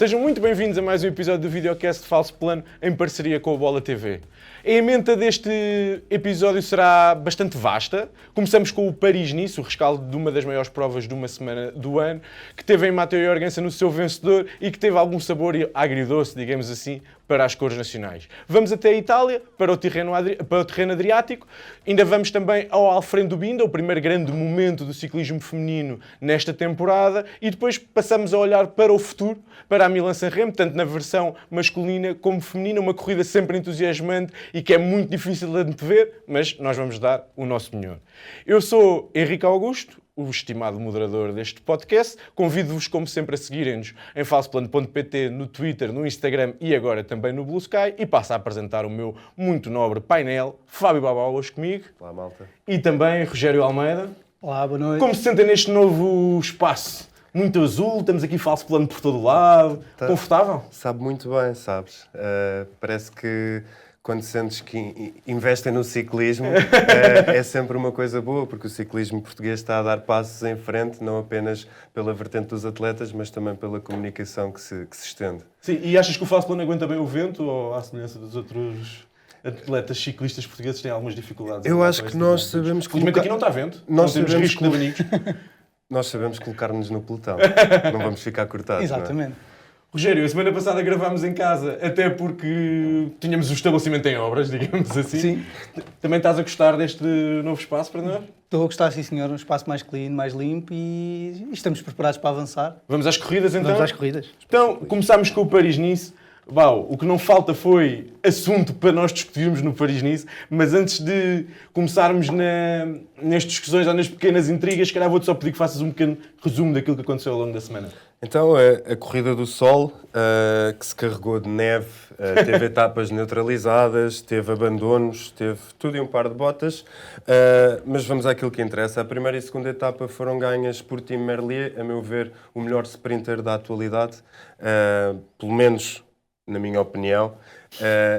Sejam muito bem-vindos a mais um episódio do Videocast Falso Plano em parceria com a Bola TV. A emenda deste episódio será bastante vasta. Começamos com o Paris-Nice, o rescaldo de uma das maiores provas de uma semana do ano, que teve em Matteo Jorgensen no seu vencedor e que teve algum sabor agridoce, digamos assim, para as cores nacionais. Vamos até a Itália, para o terreno Adriático. Ainda vamos também ao Alfredo Binda, o primeiro grande momento do ciclismo feminino nesta temporada. E depois passamos a olhar para o futuro, para a Milan-San Remo, tanto na versão masculina como feminina. Uma corrida sempre entusiasmante e que é muito difícil de antever, mas nós vamos dar o nosso melhor. Eu sou Henrique Augusto, o estimado moderador deste podcast. Convido-vos, como sempre, a seguirem-nos em falsoplano.pt, no Twitter, no Instagram e agora também no Blue Sky. E passo a apresentar o meu muito nobre painel, Fábio Babau, hoje comigo. Olá, malta. E também Rogério Almeida. Olá, boa noite. Como se sentem neste novo espaço? Muito azul, estamos aqui falso plano por todo o lado. Confortável? Sabe muito bem, sabes? Parece que quando sentes que investem no ciclismo, é sempre uma coisa boa, porque o ciclismo português está a dar passos em frente, não apenas pela vertente dos atletas, mas também pela comunicação que se estende. Sim, e achas que o falso plano aguenta bem o vento, ou à semelhança dos outros atletas ciclistas portugueses têm algumas dificuldades? Eu acho que nós sabemos... Felizmente aqui não está vento, nós não temos sabemos risco de abanicos. Nós sabemos colocar-nos no pelotão, não vamos ficar cortados. Exatamente. Não é? Rogério, a semana passada gravámos em casa, até porque tínhamos o estabelecimento em obras, digamos assim. Sim. Também estás a gostar deste novo espaço para nós? Estou a gostar, sim senhor, um espaço mais clean, mais limpo e estamos preparados para avançar. Vamos às corridas então? Vamos às corridas. Então, começámos com o Paris-Nice. Uau, o que não falta foi assunto para nós discutirmos no Paris-Nice, mas antes de começarmos nas discussões ou nas pequenas intrigas, se calhar vou-te só pedir que faças um pequeno resumo daquilo que aconteceu ao longo da semana. Então, a Corrida do Sol, que se carregou de neve, teve etapas neutralizadas, teve abandonos, teve tudo e um par de botas, mas vamos àquilo que interessa. A primeira e a segunda etapa foram ganhas por Tim Merlier, a meu ver, o melhor sprinter da atualidade, pelo menos na minha opinião.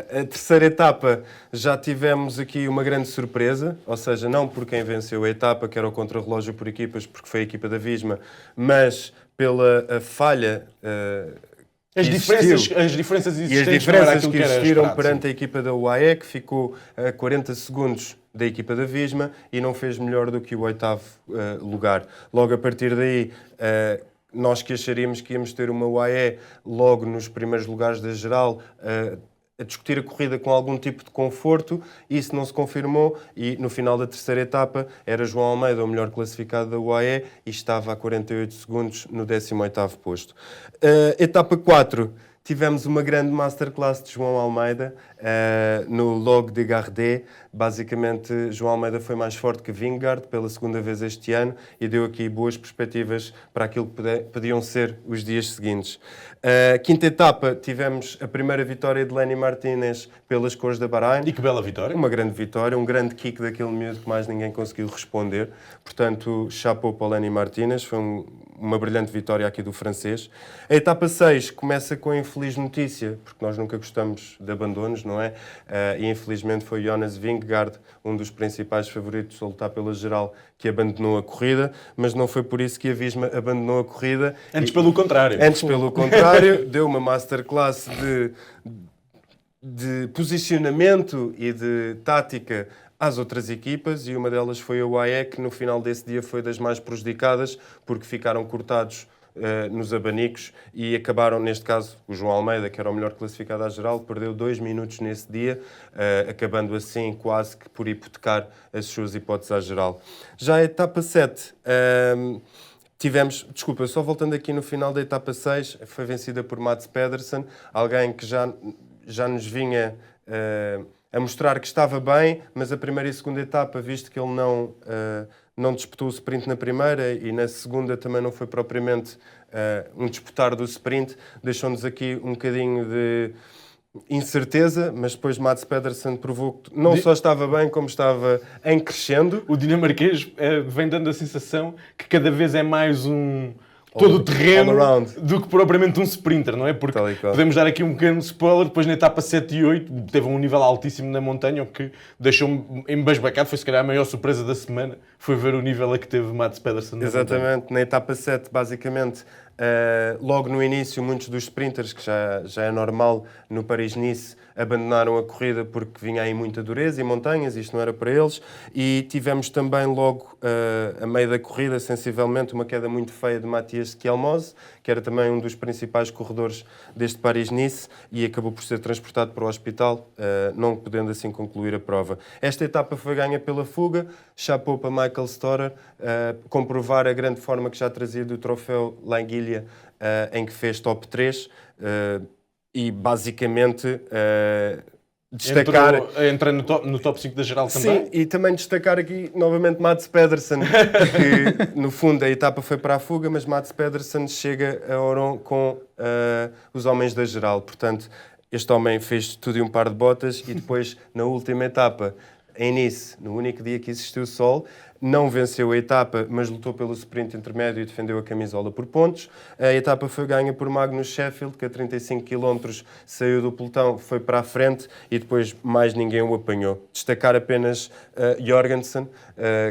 A terceira etapa já tivemos aqui uma grande surpresa, ou seja, não por quem venceu a etapa, que era o contrarrelógio por equipas, porque foi a equipa da Visma, mas pela falha As diferenças e as diferenças que existiram perante a equipa da UAE, que ficou a 40 segundos da equipa da Visma e não fez melhor do que o oitavo lugar. Logo a partir daí, nós que acharíamos que íamos ter uma UAE logo nos primeiros lugares da geral, a discutir a corrida com algum tipo de conforto, isso não se confirmou e no final da terceira etapa era João Almeida o melhor classificado da UAE e estava a 48 segundos no 18º posto. Etapa 4, tivemos uma grande masterclass de João Almeida no Log de Gardé. Basicamente, João Almeida foi mais forte que Vingegaard pela segunda vez este ano e deu aqui boas perspectivas para aquilo que podiam ser os dias seguintes. Quinta etapa, tivemos a primeira vitória de Lenny Martinez pelas cores da Bahrein. E que bela vitória. Uma grande vitória, um grande kick daquele miúdo que mais ninguém conseguiu responder. Portanto, chapeau para o Lenny Martinez, foi uma brilhante vitória aqui do francês. A etapa 6 começa com a infeliz notícia, porque nós nunca gostamos de abandonos, não é? E infelizmente foi Jonas Vingegaard, um dos principais favoritos a lutar pela geral, que abandonou a corrida, mas não foi por isso que a Visma abandonou a corrida. Antes pelo contrário. Antes pelo contrário, deu uma masterclass de posicionamento e de tática às outras equipas e uma delas foi a UAE, que no final desse dia foi das mais prejudicadas porque ficaram cortados nos abanicos e acabaram, neste caso, o João Almeida, que era o melhor classificado à geral, perdeu 2 minutos nesse dia, acabando assim quase que por hipotecar as suas hipóteses à geral. Já a etapa 7... tivemos, desculpa, só voltando aqui no final da etapa 6, foi vencida por Mads Pedersen, alguém que já nos vinha a mostrar que estava bem, mas a primeira e a segunda etapa, visto que ele não disputou o sprint na primeira e na segunda também não foi propriamente um disputar do sprint, deixou-nos aqui um bocadinho de incerteza, mas depois Mads Pedersen provou que não só estava bem, como estava em crescendo. O dinamarquês vem dando a sensação que cada vez é mais todo o terreno do que propriamente um sprinter, não é? Porque podemos dar aqui um pequeno spoiler, depois na etapa 7 e 8 teve um nível altíssimo na montanha, o que deixou-me embasbacado, foi se calhar a maior surpresa da semana, foi ver o nível a que teve Mads Pedersen. Exatamente, na etapa 7 basicamente Logo no início, muitos dos sprinters, que já é normal no Paris-Nice, abandonaram a corrida porque vinha aí muita dureza e montanhas, isto não era para eles. E tivemos também logo, a meio da corrida, sensivelmente, uma queda muito feia de Matthias Schialmose, que era também um dos principais corredores deste Paris-Nice e acabou por ser transportado para o hospital, não podendo assim concluir a prova. Esta etapa foi ganha pela fuga, chapou para Michael Storer, comprovar a grande forma que já trazia do troféu Languilha, em que fez top 3, e basicamente destacar... Entra no top 5 da geral também? Sim, e também destacar aqui novamente Mats Pedersen, que no fundo a etapa foi para a fuga, mas Mats Pedersen chega a Oron com os homens da geral. Portanto, este homem fez tudo e um par de botas e depois, na última etapa, em Nice, no único dia que existiu sol, não venceu a etapa, mas lutou pelo sprint intermédio e defendeu a camisola por pontos. A etapa foi ganha por Magnus Sheffield, que a 35 km saiu do pelotão, foi para a frente e depois mais ninguém o apanhou. Destacar apenas Jorgensen,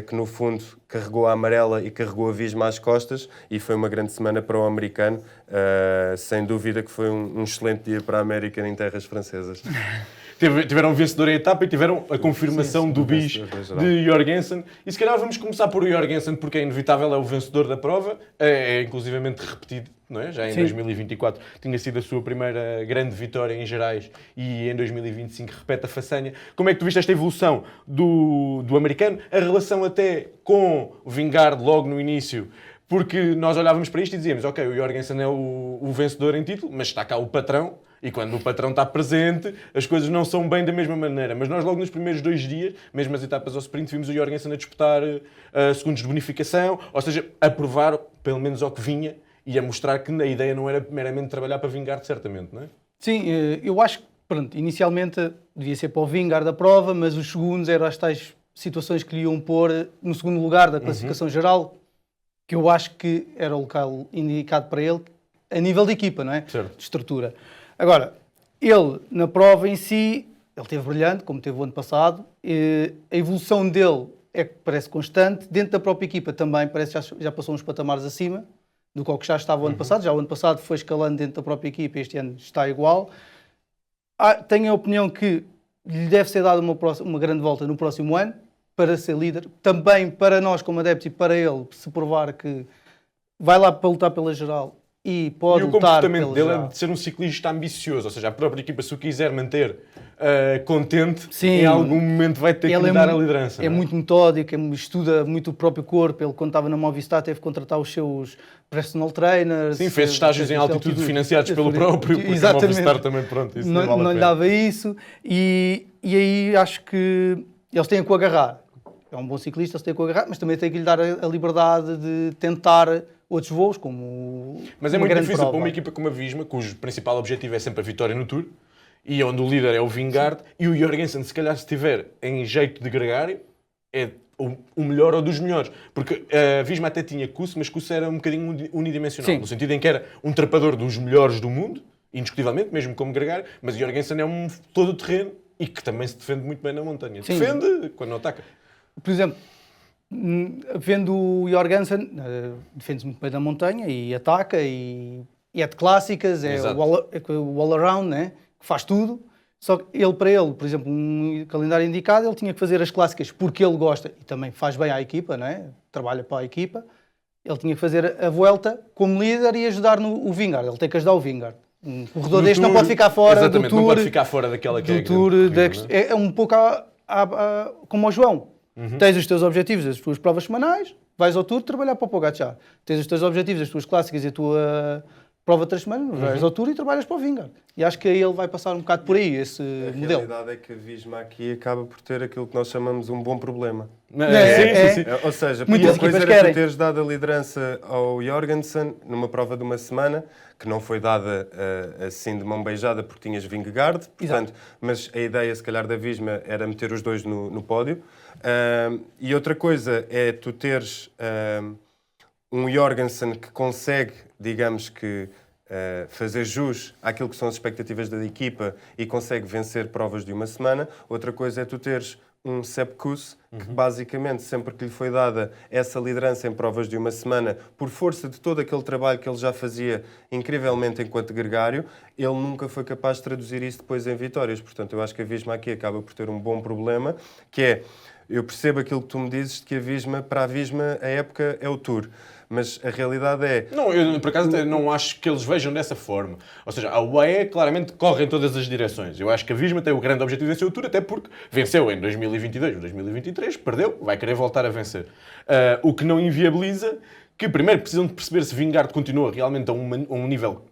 que no fundo carregou a amarela e carregou a Visma às costas, e foi uma grande semana para o americano. Sem dúvida que foi um excelente dia para a América em terras francesas. Tiveram um vencedor em etapa e tiveram a confirmação do bis de Jorgensen. E se calhar vamos começar por Jorgensen, porque é inevitável, é o vencedor da prova. É inclusivamente repetido, não é? Já em 2024 tinha sido a sua primeira grande vitória em gerais e em 2025 repete a façanha. Como é que tu viste esta evolução do americano? A relação até com o Vingegaard logo no início, porque nós olhávamos para isto e dizíamos, ok, o Jorgensen é o vencedor em título, mas está cá o patrão. E quando o patrão está presente, as coisas não são bem da mesma maneira. Mas nós logo nos primeiros 2 dias, mesmo as etapas ao sprint, vimos o Jorgensen a disputar segundos de bonificação, ou seja, a provar pelo menos ao que vinha e a mostrar que a ideia não era meramente trabalhar para Vingegaard, certamente, não é? Sim, eu acho que, pronto, inicialmente devia ser para o Vingegaard da prova, mas os segundos eram as tais situações que lhe iam pôr no segundo lugar da classificação geral, que eu acho que era o local indicado para ele, a nível de equipa, não é? Certo. De estrutura. Agora, ele, na prova em si, ele esteve brilhante, como teve o ano passado. A evolução dele é que parece constante. Dentro da própria equipa também parece que já passou uns patamares acima do que já estava o ano passado. Já o ano passado foi escalando dentro da própria equipa, este ano está igual. Tenho a opinião que lhe deve ser dada uma grande volta no próximo ano para ser líder. Também para nós como adeptos e para ele se provar que vai lá para lutar pela geral. E pode o comportamento dele é de ser um ciclista ambicioso, ou seja, a própria equipa, se o quiser manter contente, em algum momento vai ter que lhe dar a liderança. É muito metódico, estuda muito o próprio corpo. Ele, quando estava na Movistar, teve que contratar os seus personal trainers. Sim, fez estágios em altitude financiados pelo próprio, porque a Movistar também, pronto, isso não lhe dava isso. E aí acho que eles têm que o agarrar. É um bom ciclista, eles têm que o agarrar, mas também têm que lhe dar a liberdade de tentar outros voos, como mas é muito difícil para uma equipa como a Visma, cujo principal objetivo é sempre a vitória no Tour, e onde o líder é o Vingegaard, e o Jorgensen, se calhar se estiver em jeito de gregário, é o melhor ou dos melhores. Porque a Visma até tinha Kuss, mas Kuss era um bocadinho unidimensional, no sentido em que era um trepador dos melhores do mundo, indiscutivelmente, mesmo como gregário, mas o Jorgensen é um todo-terreno e que também se defende muito bem na montanha. Sim. Defende quando não ataca. Por exemplo, vendo o Jorgensen, defende-se muito bem da montanha e ataca, e é de clássicas, é o all-around, né? Que faz tudo. Só que para ele, por exemplo, um calendário indicado, ele tinha que fazer as clássicas porque ele gosta e também faz bem à equipa, né? Trabalha para a equipa. Ele tinha que fazer a Vuelta como líder e ajudar o Vingegaard. Ele tem que ajudar o Vingegaard. Um corredor deste não pode ficar fora do Tour. Não pode ficar fora daquela que é a Tour. É um pouco como o João. Tens os teus objetivos, as tuas provas semanais, vais ao Tour trabalhar para o Pogacar. Tens os teus objetivos, as tuas clássicas e a tua prova de 3 semanas, vais ao Tour e trabalhas para o Vingegaard. E acho que aí ele vai passar um bocado por aí, esse modelo. A realidade é que a Visma aqui acaba por ter aquilo que nós chamamos um bom problema. Sim. Ou seja, muitas coisa equipas era querem. tu teres dado a liderança ao Jorgensen numa prova de uma semana, que não foi dada assim de mão beijada porque tinhas Vingegaard, portanto, mas a ideia se calhar da Visma era meter os dois no pódio. E outra coisa é tu teres um Jorgensen que consegue, digamos que, fazer jus àquilo que são as expectativas da equipa e consegue vencer provas de uma semana. Outra coisa é tu teres um Sepp Kuss, que basicamente sempre que lhe foi dada essa liderança em provas de uma semana, por força de todo aquele trabalho que ele já fazia incrivelmente enquanto gregário, ele nunca foi capaz de traduzir isso depois em vitórias. Portanto, eu acho que a Visma aqui acaba por ter um bom problema, que é, eu percebo aquilo que tu me dizes, de que para a Visma a época é o Tour. Mas a realidade é... Não, eu por acaso não acho que eles vejam dessa forma. Ou seja, a UAE claramente corre em todas as direções. Eu acho que a Visma tem o grande objetivo de vencer o Tour, até porque venceu em 2022, 2023, perdeu, vai querer voltar a vencer. O que não inviabiliza que primeiro precisam de perceber se Vingegaard continua realmente a um nível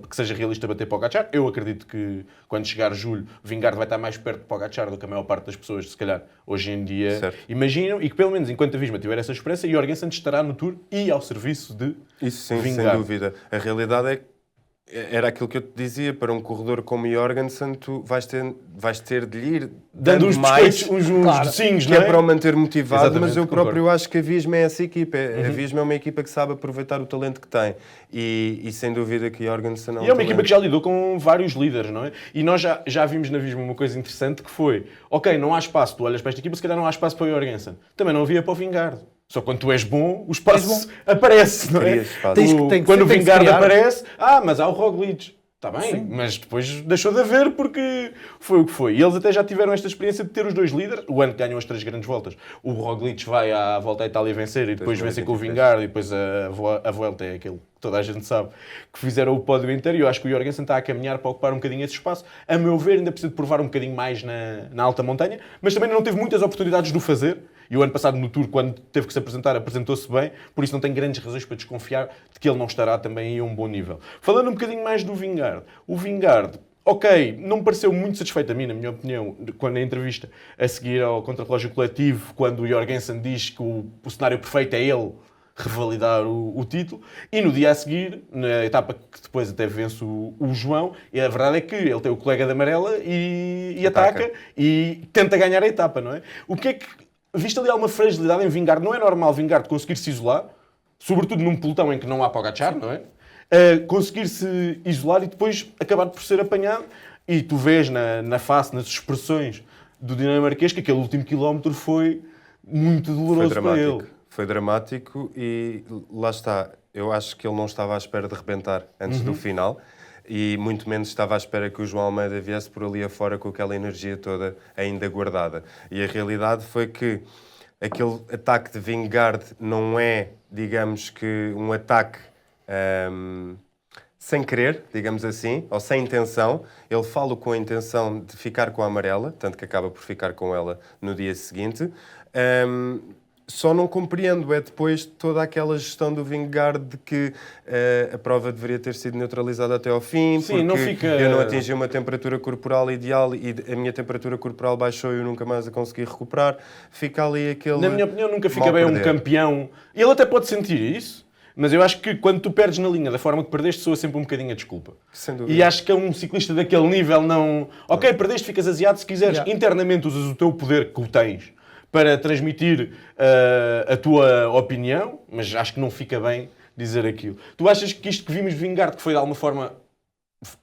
que seja realista bater Pogacar. Eu acredito que quando chegar julho, Vingegaard vai estar mais perto de Pogacar do que a maior parte das pessoas, se calhar, hoje em dia imaginam, e que pelo menos enquanto a Visma tiver essa esperança, Jorgensen estará no Tour e ao serviço de Isso sim, Vingegaard. sem dúvida. A realidade é que era aquilo que eu te dizia, para um corredor como Jorgensen, tu vais ter de lhe ir dando uns mais, uns docinhos, que não é para o manter motivado. Exatamente, mas eu concordo. próprio acho que a Visma é essa equipa. A Visma é uma equipa que sabe aproveitar o talento que tem. E sem dúvida que Jorgensen E é uma equipa que já lidou com vários líderes, não é? E nós já vimos na Visma uma coisa interessante que foi, ok, não há espaço, tu olhas para esta equipa, se calhar não há espaço para o Jorgensen. Também não havia para o Vingegaard. Só quando tu és bom, o espaço aparece, não é? Crias espaço. Quando o tem que Vingegaard criar. aparece, mas há o Roglic. Está bem, mas depois deixou de haver porque foi o que foi. E eles até já tiveram esta experiência de ter os dois líderes. O ano que ganham as 3 grandes voltas. O Roglic vai à Volta à Itália vencer e depois vence com o Vingegaard e depois a Volta é aquele que toda a gente sabe que fizeram o pódio inteiro. E eu acho que o Jorgensen está a caminhar para ocupar um bocadinho esse espaço. A meu ver, ainda precisa de provar um bocadinho mais na alta montanha, mas também não teve muitas oportunidades de o fazer. E o ano passado no Tour, quando teve que se apresentar, apresentou-se bem, por isso não tenho grandes razões para desconfiar de que ele não estará também aí a um bom nível. Falando um bocadinho mais do Vingegaard, o Vingegaard, ok, não me pareceu muito satisfeito a mim, na minha opinião, quando na entrevista a seguir ao contrarrelógio coletivo, quando o Jorgensen diz que o cenário perfeito é ele revalidar o título, e no dia a seguir, na etapa que depois até vence o João, e a verdade é que ele tem o colega de amarela e ataca e tenta ganhar a etapa, não é? O que é que... Visto ali alguma fragilidade em Vingegaard, não é normal Vingegaard conseguir se isolar, sobretudo num pelotão em que não há Pogacar, não é? Conseguir-se isolar e depois acabar por ser apanhado. E tu vês na face, nas expressões do dinamarquês, que aquele último quilómetro foi muito doloroso para ele. Foi dramático e lá está. Eu acho que ele não estava à espera de rebentar antes do final. E muito menos estava à espera que o João Almeida viesse por ali afora com aquela energia toda ainda guardada. E a realidade foi que aquele ataque de Vingegaard não é, digamos que, um ataque sem querer, digamos assim, ou sem intenção. Ele fala com a intenção de ficar com a amarela, tanto que acaba por ficar com ela no dia seguinte. Só não compreendo é depois toda aquela gestão do Vingegaard de que a prova deveria ter sido neutralizada até ao fim, Sim, porque eu não atingi uma temperatura corporal ideal e a minha temperatura corporal baixou e eu nunca mais a consegui recuperar. Fica ali aquele... Na minha opinião, nunca fica mal bem um perder. campeão. Ele até pode sentir isso, mas eu acho que quando tu perdes na linha da forma que perdeste, soa sempre um bocadinho a desculpa. Sem dúvida. E acho que é um ciclista daquele nível não... Ok, perdeste, ficas aziado, se quiseres. Yeah. Internamente usas o teu poder que o tens para transmitir a tua opinião, mas acho que não fica bem dizer aquilo. Tu achas que isto que vimos de Vingegaard, que foi de alguma forma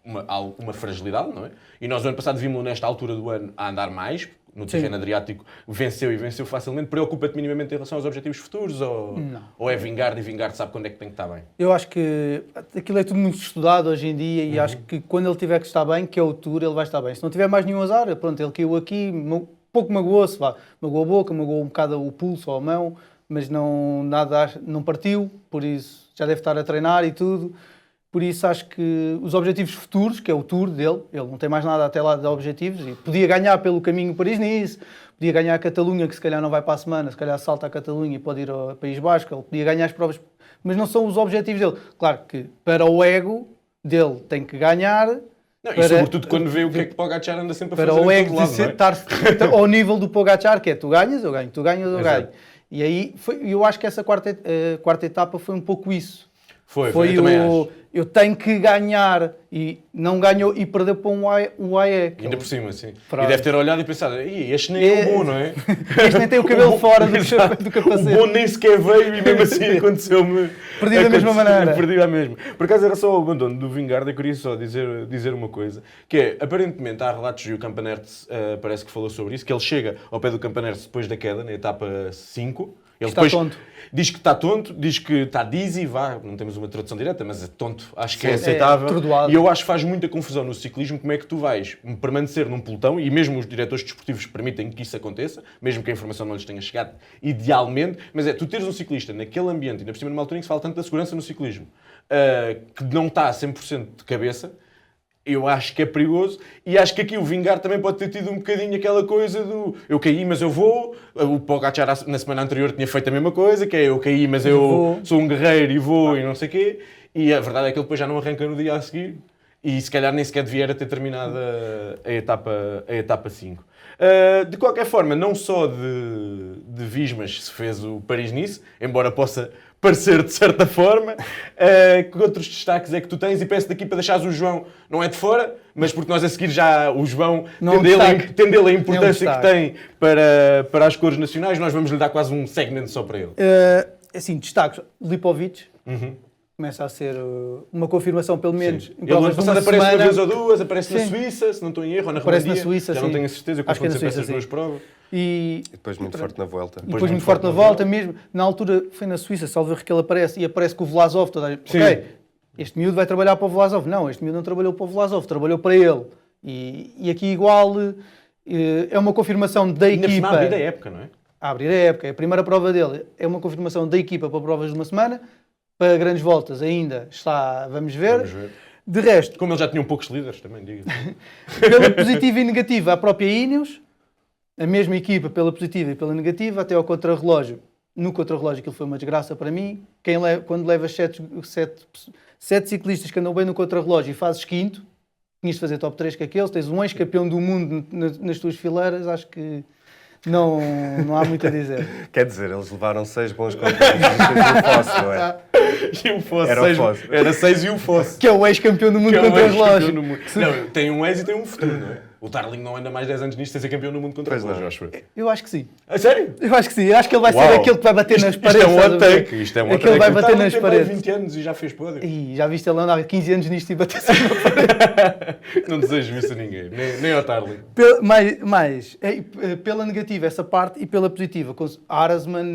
uma fragilidade, não é? E nós, o ano passado, vimos-lo nesta altura do ano a andar mais, no terreno Adriático, venceu e venceu facilmente. Preocupa-te minimamente em relação aos objetivos futuros? Ou é Vingegaard e Vingegaard sabe quando é que tem que estar bem? Eu acho que aquilo é tudo muito estudado hoje em dia e acho que quando ele tiver que estar bem, que é o Tour, ele vai estar bem. Se não tiver mais nenhum azar, pronto, ele caiu aqui, pouco magoou-se, magoou a boca, magoou um bocado o pulso ou a mão, mas não partiu, por isso já deve estar a treinar e tudo. Por isso acho que os objetivos futuros, que é o Tour dele, ele não tem mais nada até lá de objetivos, e podia ganhar pelo caminho Paris-Nice, podia ganhar a Catalunha, que se calhar não vai para a semana, se calhar salta a Catalunha e pode ir ao País Basco, ele podia ganhar as provas, mas não são os objetivos dele. Claro que para o ego dele tem que ganhar. Não, e sobretudo quando vê o que é que Pogacar anda sempre a fazer para o em ego todo lado, de não é? estar ao nível do Pogacar, que é tu ganhas, eu ganho, tu ganhas, eu ganho. E aí eu acho que essa quarta etapa foi um pouco isso. Foi eu também acho. eu tenho que ganhar, e não ganhou e perdeu para um UAE. Ainda por cima, sim. Pronto. E deve ter olhado e pensado, este nem é o bom, não é? Este nem tem o cabelo fora do Exato. capacete. O bom nem sequer veio e mesmo assim aconteceu-me. Perdi da mesma maneira. Perdi da mesma. Por acaso era só o abandono do Vingegaard, eu queria só dizer uma coisa, que é, aparentemente há relatos, e o Campanert parece que falou sobre isso, que ele chega ao pé do Campanert depois da queda, na etapa 5. Ele Está tonto. Diz que está tonto, diz que está dizzy, não temos uma tradução direta, mas é tonto, acho que é Sim, aceitável. atordoado. E eu acho que faz muita confusão no ciclismo como é que tu vais permanecer num pelotão, e mesmo os diretores desportivos permitem que isso aconteça, mesmo que a informação não lhes tenha chegado idealmente, mas é tu teres um ciclista naquele ambiente, e ainda por cima numa altura em que se fala tanto da segurança no ciclismo, que não está a 100% de cabeça. Eu acho que é perigoso, e acho que aqui o Vingegaard também pode ter tido um bocadinho aquela coisa do eu caí, mas eu vou. O Pogacar na semana anterior tinha feito a mesma coisa, que é eu caí, mas eu sou um guerreiro e vou e não sei o quê. E a verdade é que ele depois já não arranca no dia a seguir, e se calhar nem sequer devia ter terminado a etapa 5. De qualquer forma, não só de Vismas se fez o Paris-Nice, embora possa parecer de certa forma. Que outros destaques é que tu tens? E peço daqui para deixares o João, não é de fora, mas porque nós a seguir já o João, tendo ele a importância que tem para as cores nacionais, nós vamos lhe dar quase um segmento só para ele. Assim, destaques, Lipovic. Começa a ser uma confirmação, pelo menos, em Ele ano provas de passado uma aparece semana. uma vez ou duas, aparece na Sim. Suíça, se não estou em erro, ou na Aparece Romandia. na Suíça, já sim. não tenho a certeza, eu Acho que é confundo na sempre Suíça, essas duas sim. provas. E depois muito forte na volta. depois muito forte na volta mesmo. Na altura foi na Suíça, salvo erro que ele aparece, e aparece com o Vlasov. Toda a gente, ok, este miúdo vai trabalhar para o Vlasov. Não, este miúdo não trabalhou para o Vlasov, trabalhou para ele. E aqui igual é uma confirmação da Ainda por equipa. cima a abrir a época, não é? A abrir a época. A primeira prova dele é uma confirmação da equipa para provas de uma semana. Para grandes voltas ainda está, vamos ver. Vamos ver. De resto, Como ele já tinha poucos líderes também, diga-se. pela positiva e negativa, a própria Ineos, a mesma equipa pela positiva e pela negativa, até ao contrarrelógio. No contrarrelógio aquilo foi uma desgraça para mim. Quando levas sete ciclistas que andam bem no contrarrelógio e fazes quinto, tinhas de fazer top 3 com aqueles, tens um ex-campeão do mundo nas tuas fileiras, acho que não há muito a dizer. Quer dizer, eles levaram 6 bons conteúdos do Fosse, não é? E o Fosse, Era o Fosse. Era 6 e o Fosse. Que é o ex-campeão do mundo Que é o contrarrelógio. ex-campeão do mundo. Não, tem um ex e tem um futuro, não é? O Darling não anda mais 10 anos nisto sem ser campeão do mundo contra Pois o relógio, não. acho eu. Eu acho que sim. A sério? Eu acho que sim. Eu acho que ele vai Uau. ser aquele que vai bater nas paredes. Isto é um estás a ver? hot take. Isto é um hot Aquele take. vai O bater Darling nas tem paredes. 20 anos e já fez pódio. E já viste ele andar há 15 anos nisto e bater sempre na parede. Não desejo isso a ninguém, nem ao Darling. Pela negativa essa parte e pela positiva, com Arasman,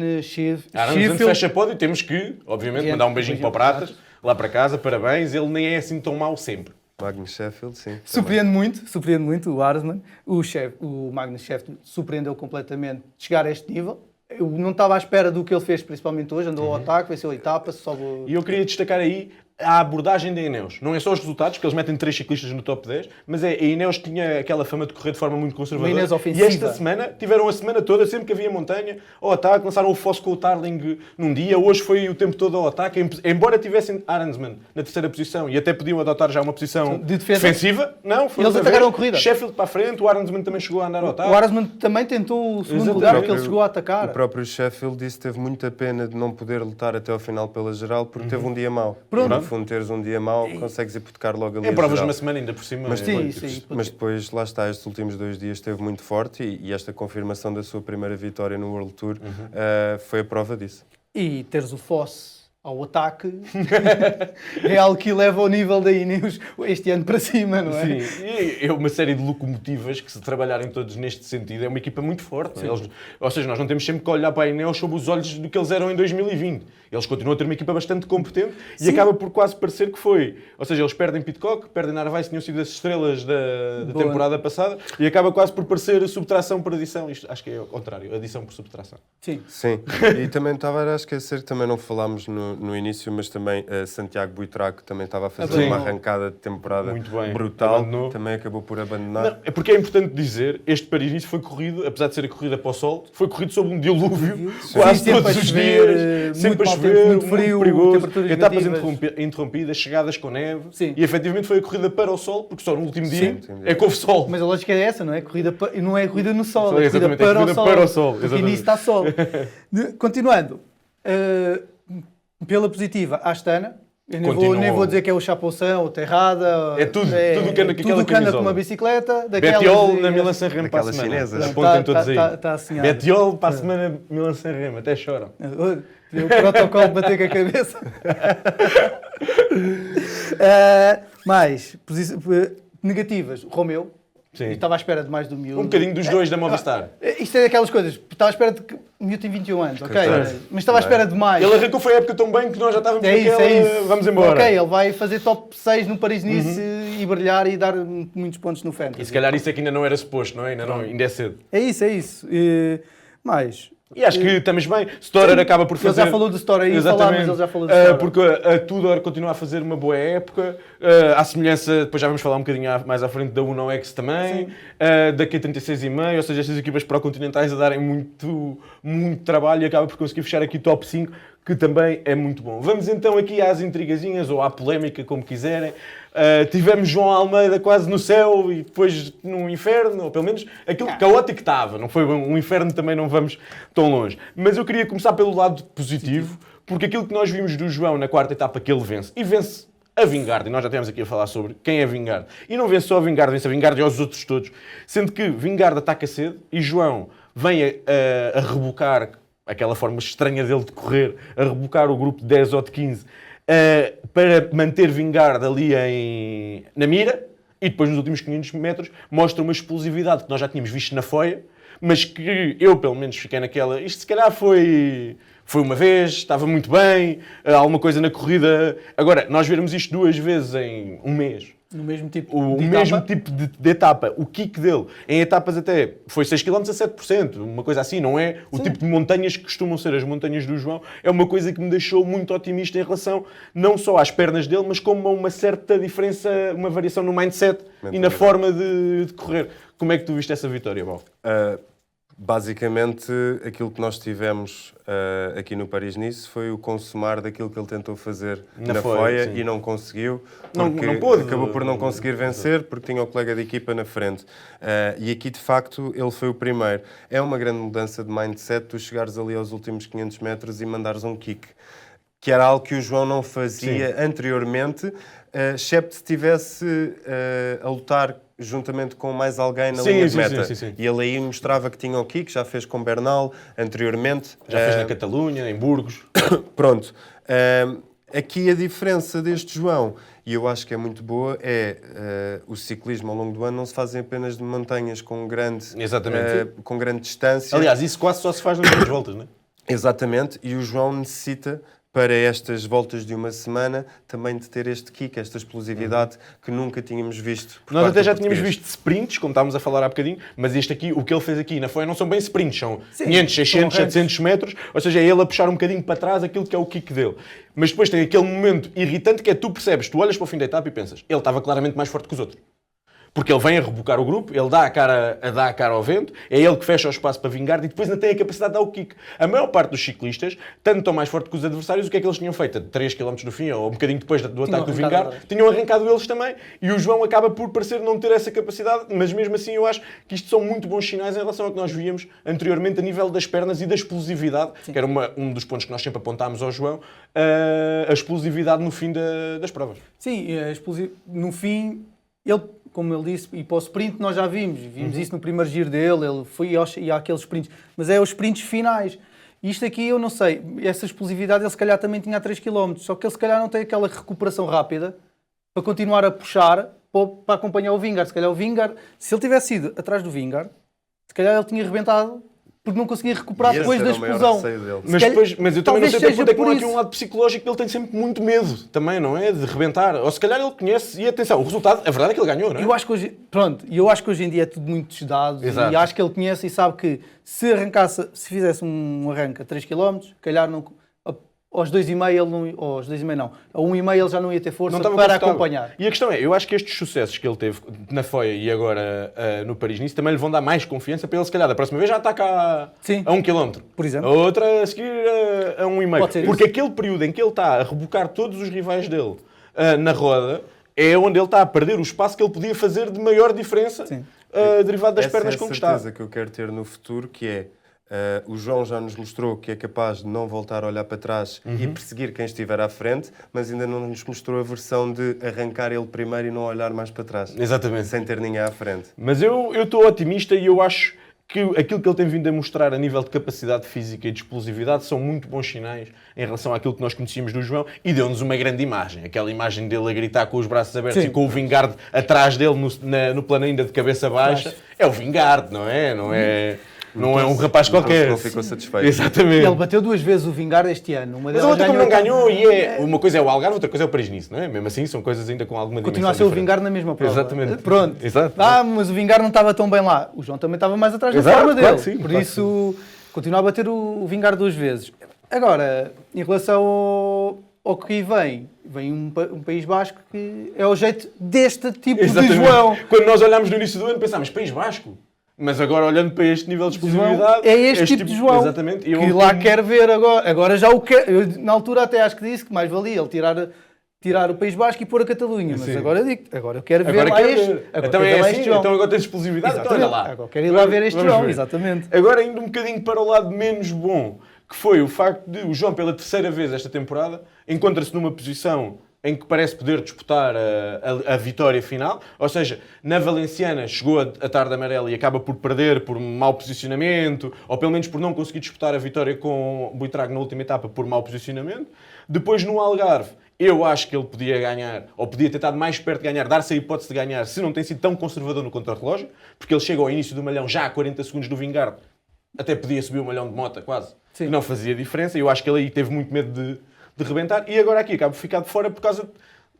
Arnold fecha pódio e temos que, obviamente, Gente, mandar um beijinho para o Pratas, lá para casa, parabéns. Ele nem é assim tão mau sempre. Magnus Sheffield, sim. Surpreende muito o Arasman. O Magnus Sheffield surpreendeu completamente de chegar a este nível. Eu não estava à espera do que ele fez, principalmente hoje. Andou ao ataque, venceu a etapa, sobe... E eu queria destacar aí a abordagem da Ineos. Não é só os resultados, porque eles metem 3 ciclistas no top 10, mas a Ineos tinha aquela fama de correr de forma muito conservadora. Uma Ineos E ofensiva. esta semana, tiveram a semana toda, sempre que havia montanha, ao ataque, lançaram o Fosse com o Tarling num dia, hoje foi o tempo todo ao ataque, embora tivessem Arensman na terceira posição e até podiam adotar já uma posição De defesa. defensiva, não, foi Eles outra atacaram vez. a corrida. Sheffield para a frente, o Arensman também chegou a andar ao ataque. O Arasman também tentou o segundo Exatamente. lugar, porque ele chegou a atacar. O próprio Sheffield disse que teve muita pena de não poder lutar até ao final pela geral porque teve um dia mau. Pronto. No fundo, teres um dia mau, consegues hipotecar logo ali É a provas de geral. uma semana ainda por cima. Mas é sim, muito sim. difícil. Mas depois, lá está, estes últimos 2 dias esteve muito forte e esta confirmação da sua primeira vitória no World Tour foi a prova disso. E teres o Fosse ao ataque é algo que leva o nível da Ineos este ano para cima, não é? Sim, e é uma série de locomotivas que, se trabalharem todos neste sentido, é uma equipa muito forte. Ou seja, nós não temos sempre que olhar para a Ineos sob os olhos do que eles eram em 2020. Eles continuam a ter uma equipa bastante competente e acaba por quase parecer que foi. Ou seja, eles perdem Pidcock, perdem Narvaez, tinham sido as estrelas da temporada passada, e acaba quase por parecer subtração por adição. Isto acho que é o contrário, adição por subtração. Sim. Sim, e também estava a esquecer que também não falámos no início, mas também Santiago Buitrago também estava a fazer Sim. uma arrancada de temporada Muito bem. brutal, Abandonou. também acabou por abandonar. Não, é porque é importante dizer, este Paris-Nice foi corrido, apesar de ser a corrida para o sol, foi corrido sob um dilúvio, quase Sim, sempre todos a os chover, dias, muito sempre a mau chover, tempo, muito frio, perigoso, temperaturas etapas negativas. interrompidas, chegadas com neve, Sim. e efetivamente foi a corrida para o sol, porque só no último dia Sim. é que houve sol. Mas a lógica é essa, não é? Não é corrida no sol, Sim, é corrida exatamente, é para, corrida o sol, para o sol, porque exatamente. nisso está sol. Continuando, pela positiva, a Astana, Eu nem vou dizer que é o chapoção, o terrada. É tudo que anda com aquela tudo que anda com camisola. uma bicicleta. Daquelas Betiol na Milan-San-Remo para a Daquelas semana. chinesas. Apontem todos aí. Está assinhado. Betiol para a semana Milan-San-Remo, até choram. O protocolo de bater com a cabeça. Mais negativas. Romeu. Sim. Estava à espera de mais do miúdo. Um bocadinho dos dois da Movistar. Isto é daquelas coisas. Estava à espera de que o miúdo tem 21 anos, ok? Claro. Mas estava à espera de mais. Ele arrancou foi a época tão bem que nós já estávamos É isso, naquela, é isso. vamos embora. Ok, ele vai fazer top 6 no Paris-Nice e brilhar e dar muitos pontos no Fantasy. E se calhar isso é que ainda não era suposto, não é? Ainda é cedo. É isso. Mais. E acho que estamos bem. Storer acaba por fazer... Ele já falou do Storer aí, Exatamente. mas ele já falou do Storer. Porque a Tudor continua a fazer uma boa época. À semelhança, depois já vamos falar um bocadinho mais à frente da Uno X também. Da Q36,5. Ou seja, estas equipas pró-continentais a darem muito trabalho e acaba por conseguir fechar aqui top 5, que também é muito bom. Vamos então aqui às intrigazinhas ou à polémica, como quiserem. Tivemos João Almeida quase no céu e depois no inferno, ou pelo menos aquilo caótico estava. Não foi um inferno, também não vamos tão longe. Mas eu queria começar pelo lado positivo, porque aquilo que nós vimos do João na quarta etapa, que ele vence, e vence a Vingegaard, e nós já temos aqui a falar sobre quem é Vingegaard. E não vence só a Vingegaard, vence a Vingegaard e aos outros todos. Sendo que Vingegaard ataca cedo e João vem a rebocar aquela forma estranha dele de correr, a rebocar o grupo de 10 ou de 15, para manter Vingegaard ali na mira, e depois nos últimos 500 metros mostra uma explosividade que nós já tínhamos visto na Foia, mas que eu pelo menos fiquei naquela, isto se calhar foi uma vez, estava muito bem, alguma coisa na corrida. Agora, nós vermos isto 2 vezes em um mês, No mesmo tipo o de mesmo etapa. tipo de etapa, o kick dele, em etapas até foi 6 km a 7%, uma coisa assim, não é o tipo de montanhas que costumam ser as montanhas do João, é uma coisa que me deixou muito otimista em relação não só às pernas dele, mas como a uma certa diferença, uma variação no mindset e na forma de correr. Como é que tu viste essa vitória, Bal? Basicamente, aquilo que nós tivemos aqui no Paris-Nice foi o consumar daquilo que ele tentou fazer na Foia e não conseguiu, porque não pôde. acabou por não conseguir vencer, porque tinha o colega de equipa na frente. E aqui, de facto, ele foi o primeiro. É uma grande mudança de mindset tu chegares ali aos últimos 500 metros e mandares um kick, que era algo que o João não fazia anteriormente, excepto se estivesse a lutar juntamente com mais alguém na linha de meta. Sim. E ele aí mostrava que tinha o kick, já fez com Bernal anteriormente. Já fez na Catalunha, em Burgos. Pronto. Aqui a diferença deste João, e eu acho que é muito boa, é o ciclismo ao longo do ano não se fazem apenas de montanhas com grande distância. Aliás, isso quase só se faz nas 2 voltas, não é? Exatamente, e o João necessita, para estas voltas de uma semana, também de ter este kick, esta explosividade que nunca tínhamos visto. Nós até já tínhamos visto sprints, como estávamos a falar há bocadinho, mas este aqui, o que ele fez aqui na Foia não são bem sprints, são 500, 600, 700 metros, ou seja, é ele a puxar um bocadinho para trás aquilo que é o kick dele. Mas depois tem aquele momento irritante que é tu percebes, tu olhas para o fim da etapa e pensas, ele estava claramente mais forte que os outros. Porque ele vem a rebocar o grupo, ele dá a cara ao vento, é ele que fecha o espaço para Vingegaard e depois ainda tem a capacidade de dar o kick. A maior parte dos ciclistas, tanto ou mais forte que os adversários, o que é que eles tinham feito? 3 km do fim, ou um bocadinho depois do ataque do Vingegaard, tinham arrancado eles também, e o João acaba por parecer não ter essa capacidade, mas mesmo assim eu acho que isto são muito bons sinais em relação ao que nós víamos anteriormente a nível das pernas e da explosividade, que era um dos pontos que nós sempre apontámos ao João, a explosividade no fim das provas. Sim, no fim, ele, como ele disse, e para o sprint nós já vimos isso no primeiro giro dele, ele foi àqueles sprints, mas é os sprints finais. Isto aqui eu não sei, essa explosividade ele se calhar também tinha a 3 km, só que ele se calhar não tem aquela recuperação rápida para continuar a puxar para acompanhar o Vingegaard. Se calhar o Vingegaard, se ele tivesse ido atrás do Vingegaard, se calhar ele tinha arrebentado porque não conseguia recuperar depois da explosão. Mas eu também não sei até quando é que não há aqui um lado psicológico, ele tem sempre muito medo também, não é? De rebentar. Ou se calhar ele conhece, e atenção, o resultado, a verdade é que ele ganhou, não é? Eu acho que hoje em dia é tudo muito estudado. Exato. E acho que ele conhece e sabe que se fizesse um arranque a 3 km, calhar não, aos 2,5 ele não, aos 2,5 não, a 1,5 ele já não ia ter força para acompanhar. E a questão é, eu acho que estes sucessos que ele teve na Foia e agora no Paris-Nice também lhe vão dar mais confiança para ele, se calhar, da próxima vez já ataca a 1 km. Por exemplo. A outra a seguir a 1,5. Porque isso. aquele período em que ele está a rebocar todos os rivais dele na roda é onde ele está a perder o espaço que ele podia fazer de maior diferença derivado das pernas conquistadas. Essa é a certeza que eu quero ter no futuro, que é O João já nos mostrou que é capaz de não voltar a olhar para trás e perseguir quem estiver à frente, mas ainda não nos mostrou a versão de arrancar ele primeiro e não olhar mais para trás. Exatamente. Sem ter ninguém à frente. Mas eu estou otimista e eu acho que aquilo que ele tem vindo a mostrar a nível de capacidade física e de explosividade são muito bons sinais em relação àquilo que nós conhecíamos do João e deu-nos uma grande imagem. Aquela imagem dele a gritar com os braços abertos e com o Vingard atrás dele no plano ainda de cabeça baixa. É o Vingard, não é? Não é um rapaz qualquer. Não ficou satisfeito. Exatamente. Ele bateu 2 vezes o Vingard este ano. Mas a outra como não ganhou, e uma coisa é o Algarve, outra coisa é o Paris-Nice, não é? Mesmo assim, são coisas ainda com alguma dimensão Continua a ser o diferente. Vingard na mesma prova. Exatamente. Pronto. Exato. Mas o Vingard não estava tão bem lá. O João também estava mais atrás da Exato, forma dele. claro que sim, Por claro isso, continua a bater o Vingard 2 vezes. Agora, em relação ao que vem um País Basco que é o jeito deste tipo Exatamente. de João. Quando nós olhámos no início do ano, pensámos, País Basco? Mas agora, olhando para este nível de explosividade... É este tipo de João Exatamente. que lá quer ver agora. Agora já o quer. Eu, na altura até acho que disse que mais valia ele tirar o País Basco e pôr a Catalunha. Mas Sim. agora eu quero ver Agora lá quero este. ver. Agora Então quero é ver lá assim, este João. então agora tens explosividade, então olha lá. Agora quero ir lá ver este Vamos João, ver. exatamente. Agora ainda um bocadinho para o lado menos bom, que foi o facto de o João, pela terceira vez esta temporada, encontra-se numa posição em que parece poder disputar a vitória final. Ou seja, na Valenciana chegou a tarde amarela e acaba por perder por mau posicionamento, ou pelo menos por não conseguir disputar a vitória com o Buitrago na última etapa por mau posicionamento. Depois no Algarve, eu acho que ele podia ganhar, ou podia ter estado mais perto de ganhar, dar-se a hipótese de ganhar, se não tem sido tão conservador no contrarrelógio, porque ele chega ao início do malhão já a 40 segundos do Vingard, até podia subir o malhão de mota quase, Sim. e não fazia diferença. Eu acho que ele aí teve muito medo de rebentar, e agora aqui acaba por ficar de fora por causa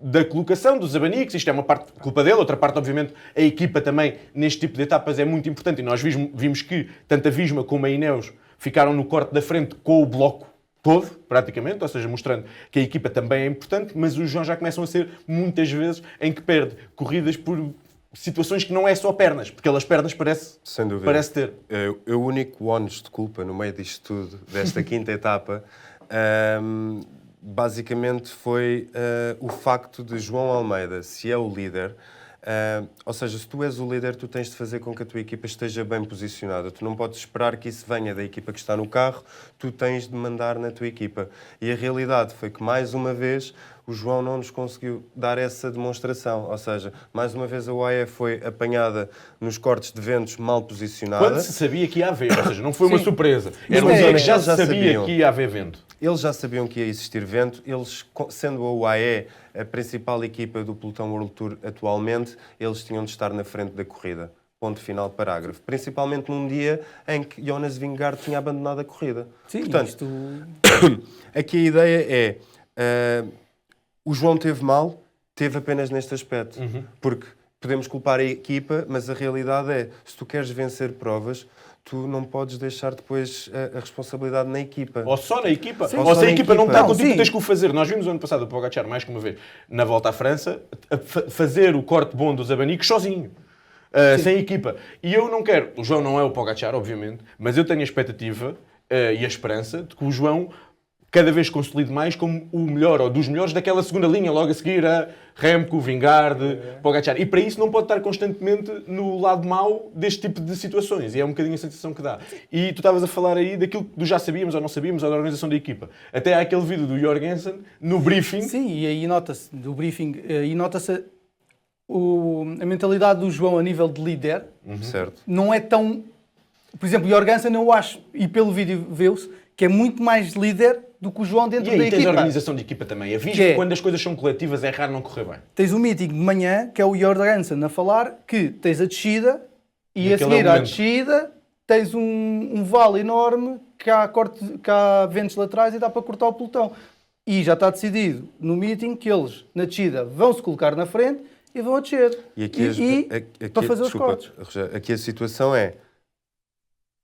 da colocação dos abanicos. Isto é uma parte culpa dele, outra parte, obviamente, a equipa também neste tipo de etapas é muito importante, e nós vimos que tanto a Visma como a Ineos ficaram no corte da frente com o bloco todo, praticamente, ou seja, mostrando que a equipa também é importante, mas os João já começam a ser muitas vezes em que perde corridas por situações que não é só pernas, porque ele as pernas Sem dúvida. parece ter. O único ónus de culpa no meio disto tudo, desta quinta etapa, basicamente foi o facto de João Almeida, se é o líder, ou seja, se tu és o líder, tu tens de fazer com que a tua equipa esteja bem posicionada. Tu não podes esperar que isso venha da equipa que está no carro, tu tens de mandar na tua equipa. E a realidade foi que, mais uma vez, o João não nos conseguiu dar essa demonstração. Ou seja, mais uma vez a UAE foi apanhada nos cortes de ventos mal posicionada. Quando se sabia que ia haver, ou seja, não foi uma Sim. surpresa. Era Mas uma zona que já eles se já sabia sabiam. que ia haver vento. Eles já sabiam que ia existir vento. Eles, sendo a UAE a principal equipa do pelotão World Tour atualmente, eles tinham de estar na frente da corrida. Ponto final, parágrafo. Principalmente num dia em que Jonas Vingegaard tinha abandonado a corrida. Sim, Portanto, isto... aqui a ideia é... o João teve mal, teve apenas neste aspecto. Porque podemos culpar a equipa, mas a realidade é, se tu queres vencer provas, tu não podes deixar depois a responsabilidade na equipa. Ou só na equipa, Sim. ou Ou se só a na equipa não equipa. está Não, contigo, sim. tu tens que o fazer. Nós vimos o ano passado o Pogacar, mais que uma vez, na Volta à França, fazer o corte bom dos abanicos sozinho. Sem equipa. E eu não quero... O João não é o Pogacar, obviamente, mas eu tenho a expectativa e a esperança de que o João cada vez consolide mais como o melhor, ou dos melhores daquela segunda linha, logo a seguir a Remco, Vingard, Pogacar. E para isso não pode estar constantemente no lado mau deste tipo de situações. E é um bocadinho a sensação que dá. E tu estavas a falar aí daquilo que já sabíamos ou não sabíamos, ou da organização da equipa. Até há aquele vídeo do Jorgensen no briefing. Sim, e aí nota-se, do briefing, e nota-se a mentalidade do João a nível de líder Certo. não é tão... Por exemplo, o Jorgensen eu acho, e pelo vídeo vê-se, que é muito mais líder do que o João dentro E aí da tens equipa. a organização de equipa também. Aviso Que é? que quando as coisas são coletivas é raro não correr bem. Tens um meeting de manhã, que é o Jorgensen a falar, que tens a descida, e a Naquele seguir à momento. descida tens um vale enorme, que há ventos laterais e dá para cortar o pelotão. E já está decidido no meeting que eles, na descida, vão se colocar na frente e vão a descer. E aqui, para fazer os desculpa, cortes. Rogério, aqui a situação é,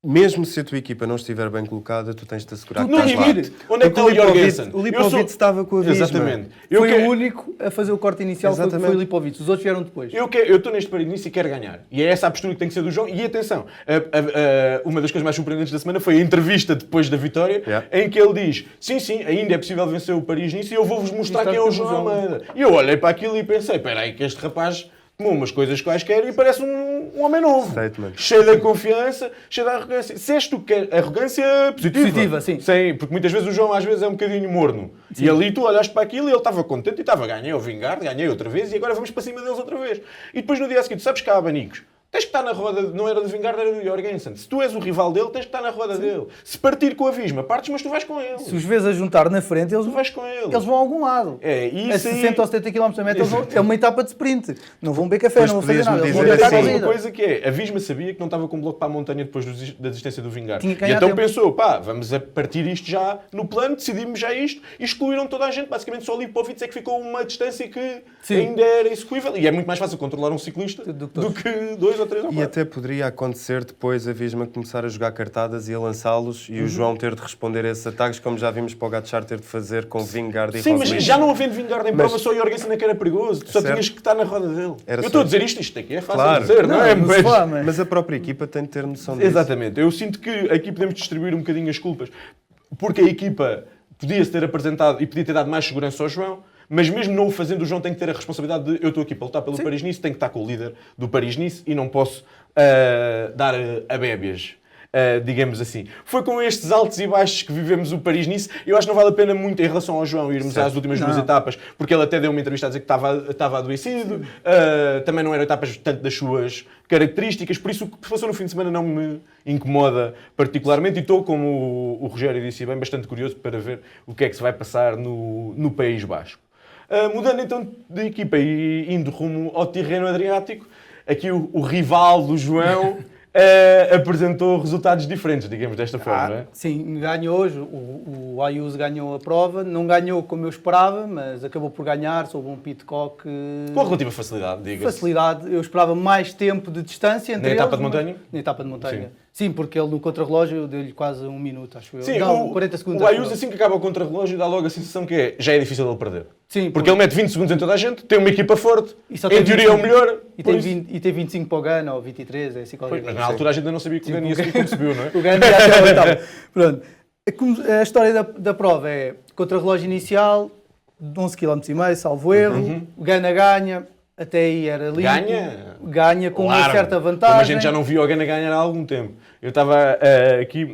mesmo se a tua equipa não estiver bem colocada, tu tens de assegurar Tu que tens estás de lá. ir. Onde é que está o Jorgensen? O Lipovic estava com a Visma. Exatamente. Foi o único a fazer o corte inicial, foi Exatamente. o Lipovic. Os outros vieram depois. Eu estou neste Paris-Nice e quero ganhar. E é essa a postura que tem que ser do João. E atenção, uma das coisas mais surpreendentes da semana foi a entrevista depois da vitória, Yeah. em que ele diz, sim, ainda é possível vencer o Paris-Nice e eu vou-vos mostrar quem é o João Almeida. E eu olhei para aquilo e pensei, espera aí que este rapaz tomou umas coisas quaisquer e parece um homem novo. Statement. Cheio de confiança, cheio de arrogância. Se és tu que quer arrogância positiva. Positiva, sim. Porque muitas vezes o João às vezes é um bocadinho morno. Sim. E ali tu olhaste para aquilo e ele estava contente e estava, ganhei o Vingard, ganhei outra vez e agora vamos para cima deles outra vez. E depois no dia seguinte, sabes que há abanicos. Tens que estar na roda, não era do Vingard, era do Jorgensen. Se tu és o rival dele, tens que estar na roda dele. Se partir com a Visma, partes, mas tu vais com ele. Se os vês a juntar na frente, Tu vais com ele. eles vão a algum lado. É, A isso 60 ou 70 km a meta, é uma etapa de sprint. Não vão beber café, Pois não vão fazer podias-me nada. Eles vão dizer tentar a assim, uma corrida. coisa que é, a Visma sabia que não estava com bloco para a montanha depois da desistência do Vingard. Tinha que E ganhar então tempo. pensou, pá, vamos a partir isto já no plano, decidimos já isto, e excluíram toda a gente. Basicamente só o Lipovitz é que ficou uma distância que ainda era execuível. E é muito mais fácil controlar um ciclista do que 2 ou 3 ou 4. E até poderia acontecer depois a Visma começar a jogar cartadas e a lançá-los e o João ter de responder a esses ataques, como já vimos para o Gatchar ter de fazer com Vingard e Sim, mas Roglic. já não havendo Vingard em prova, só o Jorgensen é que era perigoso. Tu só Certo. tinhas que estar na roda dele. Era Eu só estou a dizer isto aqui é fácil Claro. de dizer, não é? Não se fala, mas- Mas a própria equipa tem de ter noção disso. Exatamente. Eu sinto que aqui podemos distribuir um bocadinho as culpas. Porque a equipa podia-se ter apresentado e podia ter dado mais segurança ao João, mas mesmo não o fazendo, o João tem que ter a responsabilidade de eu estou aqui para lutar pelo Paris-Nice, tenho que estar com o líder do Paris-Nice e não posso dar a bébias. Digamos assim. Foi com estes altos e baixos que vivemos o Paris-Nice. Eu acho que não vale a pena muito em relação ao João irmos às últimas duas etapas, porque ele até deu uma entrevista a dizer que estava adoecido, também não eram etapas tanto das suas características, por isso o que se passou no fim de semana não me incomoda particularmente e estou, como o Rogério disse bem, bastante curioso para ver o que é que se vai passar no País Basco. Mudando então de equipa e indo rumo ao Tirreno Adriático, aqui o rival do João apresentou resultados diferentes, digamos desta forma, não é? Sim, ganhou hoje. O Ayuso ganhou a prova. Não ganhou como eu esperava, mas acabou por ganhar sob um pitcock. Com relativa facilidade, diga-se. Facilidade. Eu esperava mais tempo de distância entre Na etapa eles, de montanha? Na etapa de montanha. Sim. Sim, porque ele no contrarrelógio deu-lhe quase 1 minuto, acho eu. Sim, Não, 40 segundos. o acho Ayuso, eu. assim que acaba o contrarrelógio, dá logo a sensação que já é difícil ele perder. Sim, porque ele mete 20 segundos em toda a gente, tem uma equipa forte, E só em tem teoria é o 25. melhor. E por tem, isso- 20, e tem 25 para o Gana, ou 23, é assim qualquer Mas coisa. na altura a gente ainda não sabia que o Gana ia seguir como subiu, não é? O Gana já até a oitava. Pronto. A história da prova é contra-relógio inicial, de 11 km e meio, salvo erro. O Gana ganha, até aí era limpo. Ganha com uma Largo. certa Como vantagem. a gente já não viu o Gana ganhar há algum tempo. Eu estava aqui,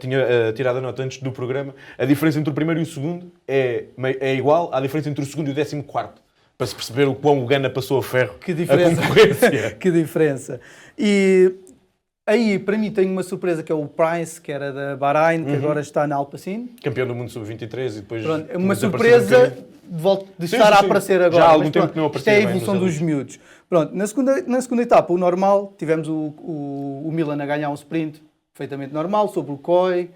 tinha tirado a nota antes do programa, a diferença entre o primeiro e o segundo é igual à diferença entre o segundo e o 14º. Para se perceber o quão o Gana passou a ferro Que diferença. a concorrência. Que diferença. E aí, para mim, tem uma surpresa que é o Price, que era da Bahrein, que agora está na Alpecin. Campeão do mundo sub-23 e depois... Pronto, é uma desapareceu um surpresa bocadinho. de volta de Sim, estar sim, a sim. aparecer agora. Já há algum Mas tempo pronto, que não isto aparecia é a bem evolução nos dos elites. miúdos. Pronto, na segunda etapa, o normal, tivemos o Milan a ganhar um sprint perfeitamente normal, sobre o Coy.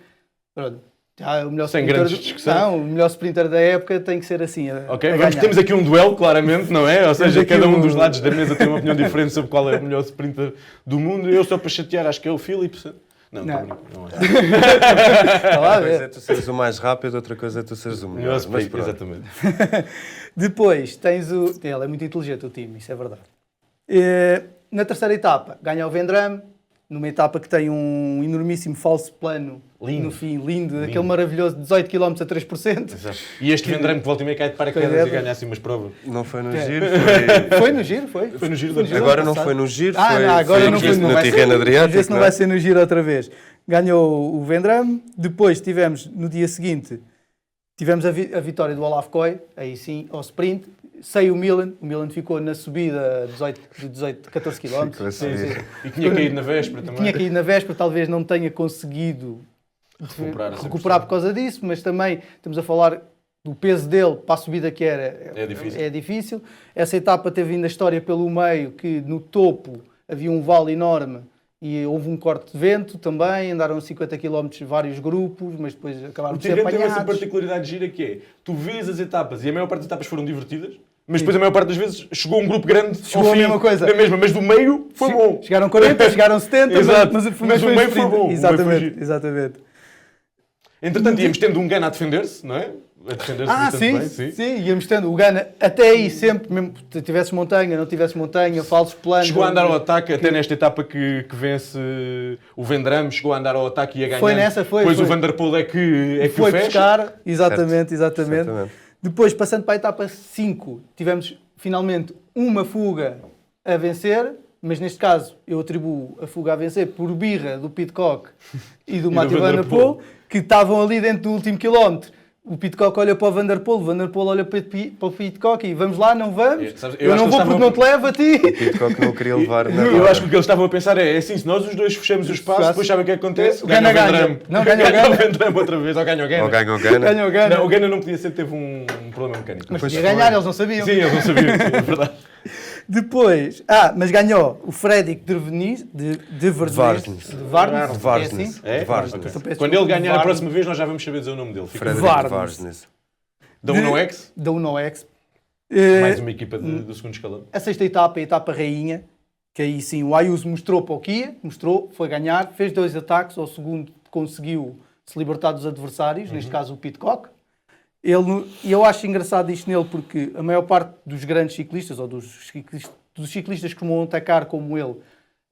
Pronto, já o melhor Sem sprinter grandes discussões. Não, o melhor sprinter da época tem que ser assim. Ok, a vamos, ganhar. temos aqui um duelo, claramente, não é? Ou seja, aqui cada um um- dos lados da mesa tem uma opinião diferente sobre qual é o melhor sprinter do mundo. Eu só para chatear, acho que é o Phillips. Não, Não. estou brincando, não acho. Está lá a Uma coisa é ver. tu seres o mais rápido, outra coisa é tu seres o melhor. Melhor Mas sprinter, pronto. exatamente. Depois tens o. Ele é muito inteligente, o time, isso é verdade. Na terceira etapa, ganha o Vendram, numa etapa que tem um enormíssimo falso plano Lindo. no fim, lindo, aquele maravilhoso 18 km a 3%. Exato. E este Vendrame que volta e meia cai de paraquedas Pois é. e ganha assim umas provas. Não foi no É. giro, Foi no giro, foi? Foi no giro Foi da no giro. Agora ano não passado. foi no giro, Ah, foi, não, agora foi não foi no vai ser- Tirreno Vamos ver Adriático. se não não é? vai ser no giro outra vez. Ganhou o Vendram, depois tivemos, no dia seguinte, tivemos a vitória do Olaf Koy, aí sim, ao sprint. Sei o Milan ficou na subida de 14 km. Ficou a subir. E tinha caído na véspera também. Tinha caído na véspera, talvez não tenha conseguido Recuperar a 100%. recuperar por causa disso, mas também estamos a falar do peso dele para a subida que era. É difícil. Essa etapa teve ainda a história pelo meio, que no topo havia um vale enorme e houve um corte de vento também, andaram 50 km vários grupos, mas depois acabaram O por ser Tirreno tem essa apanhados. particularidade gira que é, tu vês as etapas e a maior parte das etapas foram divertidas, mas depois a maior parte das vezes chegou um grupo grande Chegou ao a fim, mesma coisa. da mesma, mas do meio foi bom. Chegaram 40, chegaram 70, Exato. mas Mas o foi meio foi sprint. bom, o meio foi Exatamente, giro. exatamente. Entretanto, íamos tendo um Gana a defender-se, não é? A defender-se bastante bem, sim, íamos tendo o Gana até aí sempre, mesmo que tivesse montanha, não tivesse montanha, falsos planos. Chegou a andar ao ataque, até nesta etapa que vence o Vendram, chegou a andar ao ataque e a ganhar. Foi nessa, foi. Depois foi. o Van Der Poel é que Foi o fecha. buscar, exatamente. Certamente. Depois, passando para a etapa 5, tivemos finalmente uma fuga a vencer, mas neste caso eu atribuo a fuga a vencer por birra do Pidcock e do Mathieu Van Der Poel, que estavam ali dentro do último quilómetro. O Pidcock olha para o Van Der Poel olha para o Pidcock e vamos lá, não vamos? Eu não vou porque não te levo a ti. O Pidcock não queria levar nada. Eu acho que o que eles estavam a pensar é assim, se nós os dois fechamos o espaço, depois sabem o que é que acontece? Ganha o Vendram. Não, ganha o Vendram outra vez, ou ganha o Ganna. Ou ganha o Ganna. Ganha o Ganna. Não, o Ganna não podia ser, teve um problema mecânico. Mas podia ganhar, eles não sabiam. Sim, eles não sabiam, sim, é verdade. Depois, mas ganhou o Fredrik de Varsnes. É? Varsnes. Okay. Quando ele ganhar a próxima vez, nós já vamos saber dizer o nome dele. Fredrik Varsnes. Da UNOX? Da UNOX. Mais uma equipa do segundo escalão. A sexta etapa, a etapa rainha, que aí sim o Ayuso mostrou para o Kia, foi ganhar, fez 2 ataques, ao segundo conseguiu se libertar dos adversários, neste caso o Pidcock. E eu acho engraçado isto nele porque a maior parte dos grandes ciclistas, ou dos ciclistas que vão atacar como ele,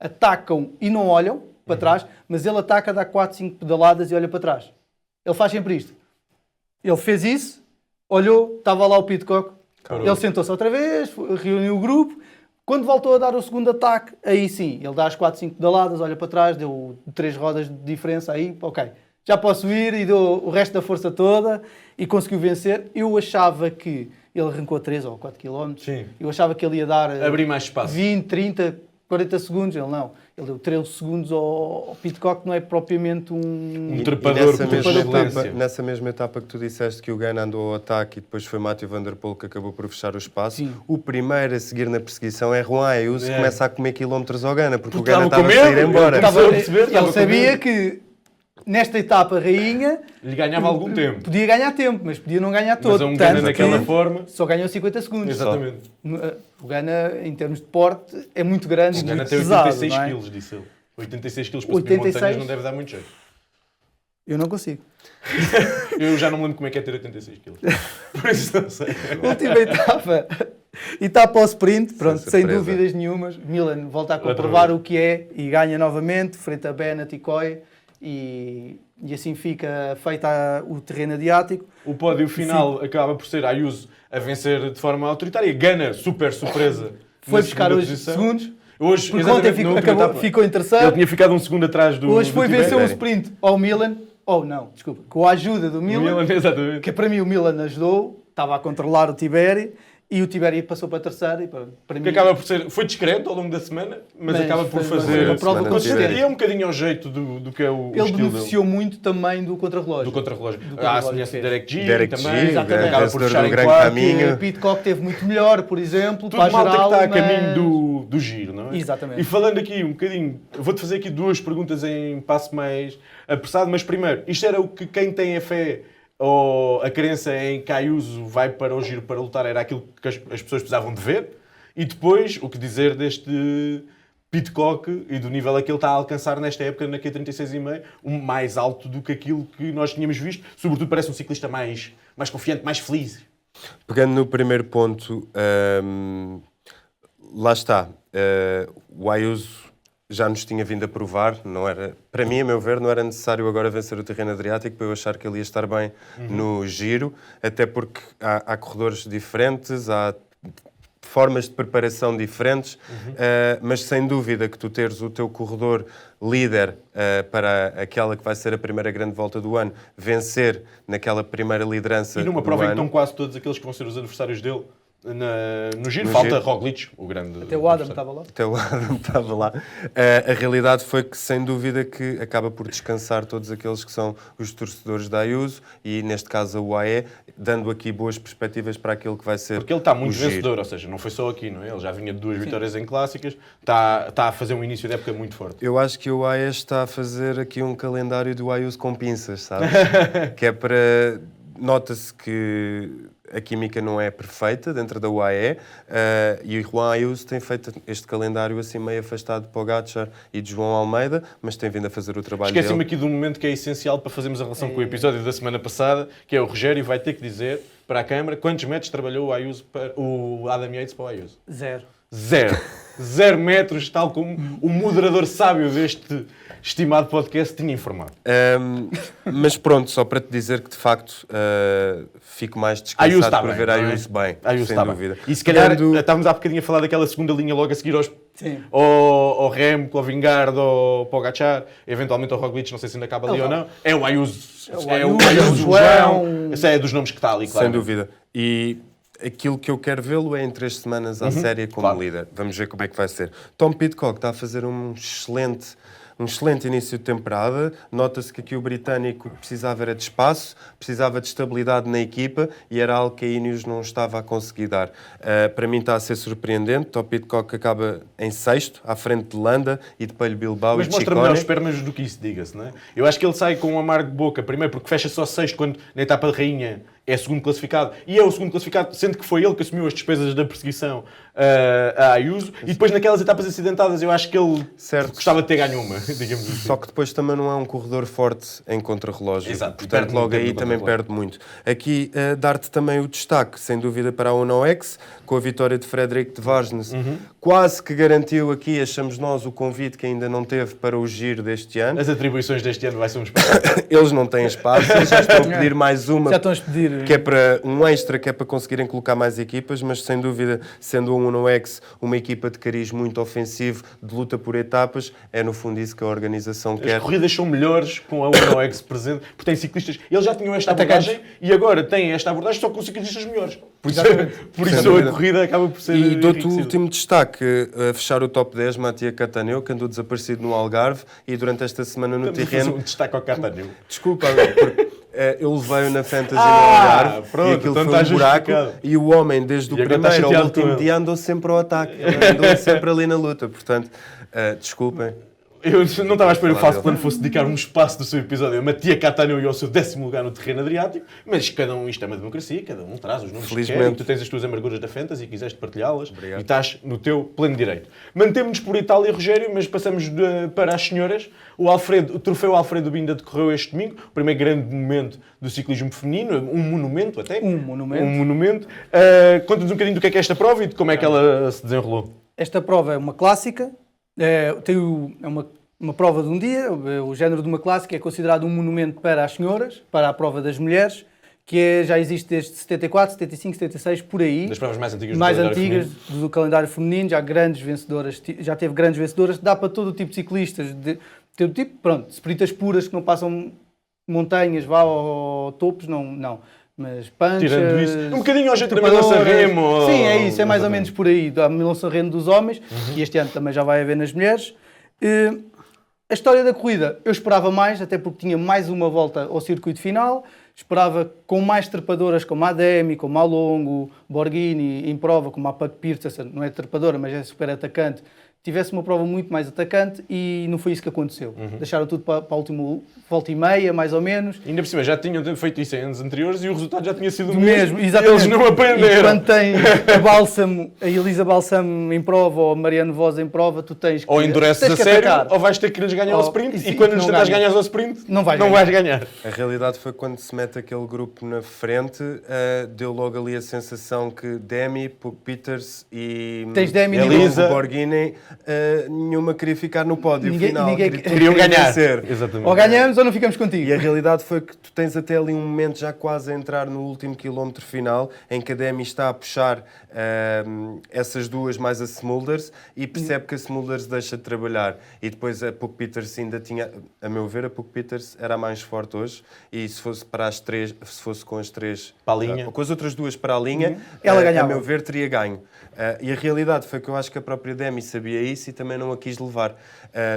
atacam e não olham para trás, mas ele ataca, dá 4, 5 pedaladas e olha para trás. Ele faz sempre isto. Ele fez isso, olhou, estava lá o Pidcock, ele sentou-se outra vez, reuniu o grupo. Quando voltou a dar o segundo ataque, aí sim, ele dá as 4, 5 pedaladas, olha para trás, deu 3 rodas de diferença, aí, ok, já posso ir, e deu o resto da força toda e conseguiu vencer. Eu achava que ele arrancou 3 ou 4 km, Sim. Eu achava que ele ia dar abrir mais espaço. 20, 30, 40 segundos, ele não. Ele deu 13 segundos ao Pidcock, não é propriamente um trepador. Nessa mesma etapa que tu disseste que o Ganna andou ao ataque e depois foi Mathieu Van Der Poel que acabou por fechar o espaço, sim. O primeiro a seguir na perseguição é Juan Ayuso, que começa a comer quilómetros ao Ganna, porque o Estava Ganna estava a sair embora. Ele sabia que nesta etapa rainha lhe ganhava algum tempo. Podia ganhar tempo, mas podia não ganhar todo. Mas um Ganna naquela forma... Só ganhou 50 segundos. Exatamente. O Ganna, em termos de porte, é muito grande e muito pesado. O Ganna tem 86 quilos, disse ele. 86 quilos para subir montanhas não deve dar muito jeito. Eu não consigo. Eu já não me lembro como é que é ter 86 quilos. Por isso não sei. Última etapa ao sprint, pronto, sem dúvidas nenhumas. Milan volta a comprovar o que é e ganha novamente, frente a Bennett e Coy. E assim fica feita o terreno adiático. O pódio final acaba por ser Ayuso a vencer de forma autoritária. Ganna, super surpresa. Foi buscar hoje segundos. Hoje, porque ontem ficou em terceiro. Ele tinha ficado um segundo atrás do Hoje foi vencer o sprint ao Milan. Com a ajuda do Milan. Exatamente. Que para mim o Milan ajudou. Estava a controlar o Tiberi. E o Tiberi passou para a terceira. E para mim... acaba por ser... Foi discreto ao longo da semana, mas acaba por fazer... Uma prova consistente. E é um bocadinho ao jeito do que é o ele estilo beneficiou dele. muito também do contrarrelógio. Do contrarrelógio. A semelhança de Derek G também. Exatamente. Acaba por fechar em quarto. O Pidcock teve muito melhor, por exemplo. Tudo para malta geral, que está a caminho do giro, não é? Exatamente. E falando aqui um bocadinho... Vou-te fazer aqui 2 perguntas em passo mais apressado, mas primeiro, isto era o que quem tem a fé... ou a crença em que Ayuso vai para o giro para lutar era aquilo que as pessoas precisavam de ver, e depois o que dizer deste Pidcock e do nível a que ele está a alcançar nesta época na Q36,5, mais alto do que aquilo que nós tínhamos visto, sobretudo parece um ciclista mais confiante, mais feliz. Pegando no primeiro ponto, lá está, o Ayuso já nos tinha vindo a provar, não era, para mim, a meu ver, não era necessário agora vencer o terreno adriático para eu achar que ele ia estar bem no giro, até porque há corredores diferentes, há formas de preparação diferentes, mas sem dúvida que tu teres o teu corredor líder para aquela que vai ser a primeira grande volta do ano, vencer naquela primeira liderança e numa prova em que ano, estão quase todos aqueles que vão ser os adversários dele, no giro, falta Roglic, o grande... Até o Adam estava lá. Até o Adam estava lá. A realidade foi que, sem dúvida, que acaba por descansar todos aqueles que são os torcedores da Ayuso e, neste caso, a UAE, dando aqui boas perspectivas para aquilo que vai ser. Porque ele está muito vencedor, ou seja, não foi só aqui, não é? Ele já vinha de 2 vitórias em clássicas, está a fazer um início de época muito forte. Eu acho que o UAE está a fazer aqui um calendário do Ayuso com pinças, sabes? Que é para... Nota-se que a química não é perfeita dentro da UAE e o Juan Ayuso tem feito este calendário assim meio afastado de Pogačar e de João Almeida, mas tem vindo a fazer o trabalho dele. Esqueci-me aqui de um momento que é essencial para fazermos a relação com o episódio da semana passada, que é o Rogério vai ter que dizer para a Câmara quantos metros trabalhou o Adam Yates para o Ayuso. 0. Zero metros, tal como o moderador sábio deste estimado podcast tinha informado. Mas pronto, só para te dizer que de facto fico mais Ayuso descansado está por bem, ver não é? Ayuso bem, Ayuso sem está dúvida. bem. E se calhar Quando- estávamos há bocadinho a falar daquela segunda linha logo a seguir Sim. ao Remco, ao Vingard, ao Pogacar, eventualmente ao Roglic, não sei se ainda acaba ali ou não. É o Ayuso. É o Ayuso, João. Esse é dos nomes que está ali, claro. Sem dúvida. E aquilo que eu quero vê-lo é em 3 semanas à série como claro. líder. Vamos ver como é que vai ser. Tom Pidcock está a fazer um excelente início de temporada. Nota-se que aqui o britânico precisava era de espaço, precisava de estabilidade na equipa e era algo que a Ineos não estava a conseguir dar. Para mim está a ser surpreendente. Tom Pidcock acaba em 6º, à frente de Landa e de Pello Bilbao Mas e mostra Ciccone. melhores pernas do que isso, diga-se, não é? Eu acho que ele sai com um amargo de boca, primeiro porque fecha só 6º quando na etapa de rainha é segundo classificado, e é o segundo classificado, sendo que foi ele que assumiu as despesas da perseguição a Ayuso, e depois naquelas etapas acidentadas eu acho que ele Certo. gostava de ter ganho uma, digamos assim. Só que depois também não é um corredor forte em contrarrelógio. Exato, Portanto, perde muito logo tempo aí no também contrarrelógio. perde muito. Aqui, dar-te também o destaque, sem dúvida, para a UNOX, com a vitória de Frederic de Varnes. Quase que garantiu aqui, achamos nós, o convite que ainda não teve para o giro deste ano. As atribuições deste ano vai ser um espetáculo. Eles não têm espaço, eles já estão a pedir mais uma, Já estão a pedir. que é para um extra, que é para conseguirem colocar mais equipas, mas sem dúvida, sendo a UNOX uma equipa de cariz muito ofensivo, de luta por etapas, é no fundo isso que a organização As quer. corridas são melhores com a UNOX presente, porque tem ciclistas. Eles já tinham esta Atacantes. abordagem e agora têm esta abordagem só com ciclistas melhores. Por isso, Sem a dúvida. corrida acaba por ser. E dou-te o enriquecida. último destaque, a fechar o top 10, Matia Cataneu, que andou desaparecido no Algarve e durante esta semana no Estamos a fazer terreno. um destaque ao Cataneu. Desculpa, porque eu levei-o na Fantasy no Ah, Algarve pronto, e aquilo então foi está um buraco justificado. e o homem, desde o E agora está primeiro ao chateado com último ele. dia, andou sempre ao ataque. Ele andou sempre ali na luta. Portanto, desculpem. Eu não estava à espera que o Falar Falso Plano fosse dedicar um espaço do seu episódio a Matia Cataneu e ao seu 10º lugar no terreno Adriático, mas cada um, isto é uma democracia, cada um traz os nomes que quer, Felizmente. e tu tens as tuas amarguras da Fantasy e quiseste partilhá-las Obrigado. e estás no teu pleno direito. Mantemos-nos por Itália, Rogério, mas passamos para as senhoras. O troféu Alfredo Binda decorreu este domingo, o primeiro grande momento do ciclismo feminino, um monumento até. Um monumento. Um monumento. Conta-nos um bocadinho do que é esta prova e de como é que ela se desenrolou. Esta prova é uma clássica, é uma prova de um dia, o género de uma clássica é considerado um monumento para as senhoras, para a prova das mulheres, que já existe desde 74, 75, 76, por aí. Das provas mais antigas do Mais calendário antigas feminino. do calendário feminino, já teve grandes vencedoras, dá para todo o tipo de ciclistas, todo tipo, pronto, sprintas puras que não passam montanhas, vá ao topos, não. Mas panchas... Tirando isso, um bocadinho ao jeito da Milão Sanremo. ou- Sim, é isso, é mais ou Exatamente. menos por aí, da Milão Sanremo dos homens, e este ano também já vai haver nas mulheres. A história da corrida, eu esperava mais, até porque tinha mais uma volta ao circuito final, esperava com mais trepadoras como a Demi, como a Longo, Borghini, em prova, como a Puck Pearson, não é trepadora, mas é super atacante, tivesse uma prova muito mais atacante e não foi isso que aconteceu. Deixaram tudo para a última volta e meia, mais ou menos. Ainda por cima, já tinham feito isso em anos anteriores e o resultado já tinha sido o Do mesmo. mesmo, exatamente. Eles não E aprenderam. quando tem a Bálsamo, a Elisa Bálsamo em prova ou a Mariano Voz em prova, tu tens que Ou endureces tens a que sério, atacar. ou vais ter que lhes ganhar ao Ou- sprint, e e quando não lhes tentas ganhas. ganhar ao sprint, Não vais vais ganhar. A realidade foi que quando se mete aquele grupo na frente, deu logo ali a sensação que Demi, Puck Peters e Tens Demi, Elisa. Borghini, nenhuma queria ficar no pódio Ninguém- final. ninguém- Queriam ganhar. vencer. Exatamente. Ou ganhamos ou não ficamos contigo. E a realidade foi que tu tens até ali um momento já quase a entrar no último quilómetro final, em que a Demi está a puxar essas duas mais a Smulders e percebe que a Smulders deixa de trabalhar. E depois a Puck Peters ainda tinha, a meu ver, a Puck Peters era a mais forte hoje, e se fosse para as três, se fosse com as três, Para a linha. com as outras duas para a linha, Ela a ganhava. meu ver, teria ganho. E a realidade foi que eu acho que a própria Demi sabia isso e também não a quis levar.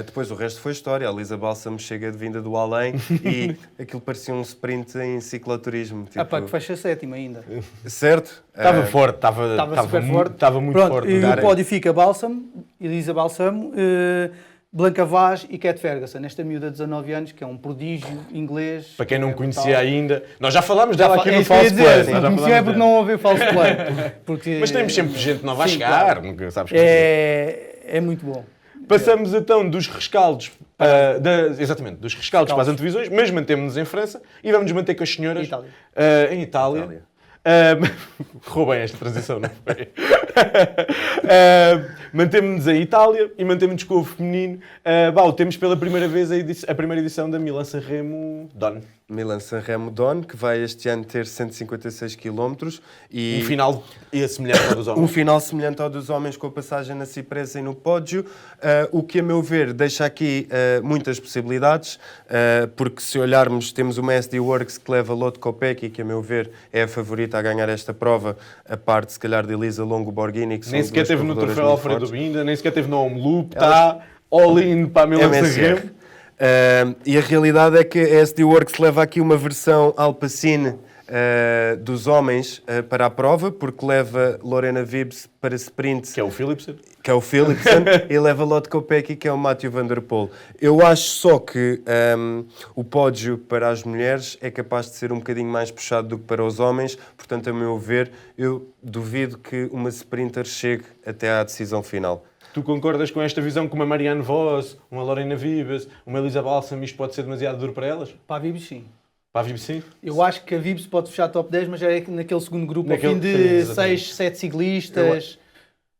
Depois o resto foi história. A Lisa Balsam chega de vinda do além e aquilo parecia um sprint em cicloturismo. Tipo, Ah pá, que fecha sétima ainda. certo? Estava forte, estava Super forte. Estava muito Pronto, forte. E Dar- o pódio fica Bálsamo, Elisa Bálsamo, Blanca Vaz e Cat Ferguson, esta miúda de 19 anos, que é um prodígio inglês. Para quem não é conhecia brutal. ainda, nós já falámos dela aqui É no isso que eu ia False dizer, Play. sim, nós já conhecia é falámos porque dela. não houve false play. Porque, Mas temos sempre gente nova a Sim, chegar, claro. nunca sabes que É muito bom. Passamos então dos rescaldos, exatamente, dos rescaldos para as antevisões, mas mantemos-nos em França e vamos nos manter com as senhoras Itália. em Itália. Correu bem esta transição, não foi? Mantemos-nos em Itália e mantemos-nos com o feminino. Temos pela primeira vez a primeira edição da Milan-Sanremo Don. Milan-Sanremo Don, que vai este ano ter 156 km e Um final semelhante ao dos homens. um final semelhante ao dos homens, com a passagem na Cipressa e no pódio, o que, a meu ver, deixa aqui muitas possibilidades, porque se olharmos, temos uma SD Works que leva Lotto Kopecky, que, a meu ver, é a favorita a ganhar esta prova, a parte, se calhar, de Elisa Longo Borghini, que são Nem sequer duas teve no corredoras troféu muito Alfredo fortes. Binda, nem sequer teve no Home Loop, está all-in para a Milan-Sanremo. E a realidade é que a SD Works leva aqui uma versão Alpacine dos homens para a prova, porque leva Lorena Wibbs para sprint, Que é o Philipsen. e leva Lotto Kopecky, que é o Mathieu Van Der Poel. Eu acho só que o pódio para as mulheres é capaz de ser um bocadinho mais puxado do que para os homens, portanto, a meu ver, eu duvido que uma sprinter chegue até à decisão final. Tu concordas com esta visão que uma Marianne Vos, uma Lorena Wibbs, uma Elisa Balsam, isto pode ser demasiado duro para elas? Para a Vibes, sim. Para a Wibbs, sim? Eu acho que a Vibes pode fechar top 10, mas já é naquele segundo grupo, ao fim Sim, de exatamente. 6, 7 ciclistas.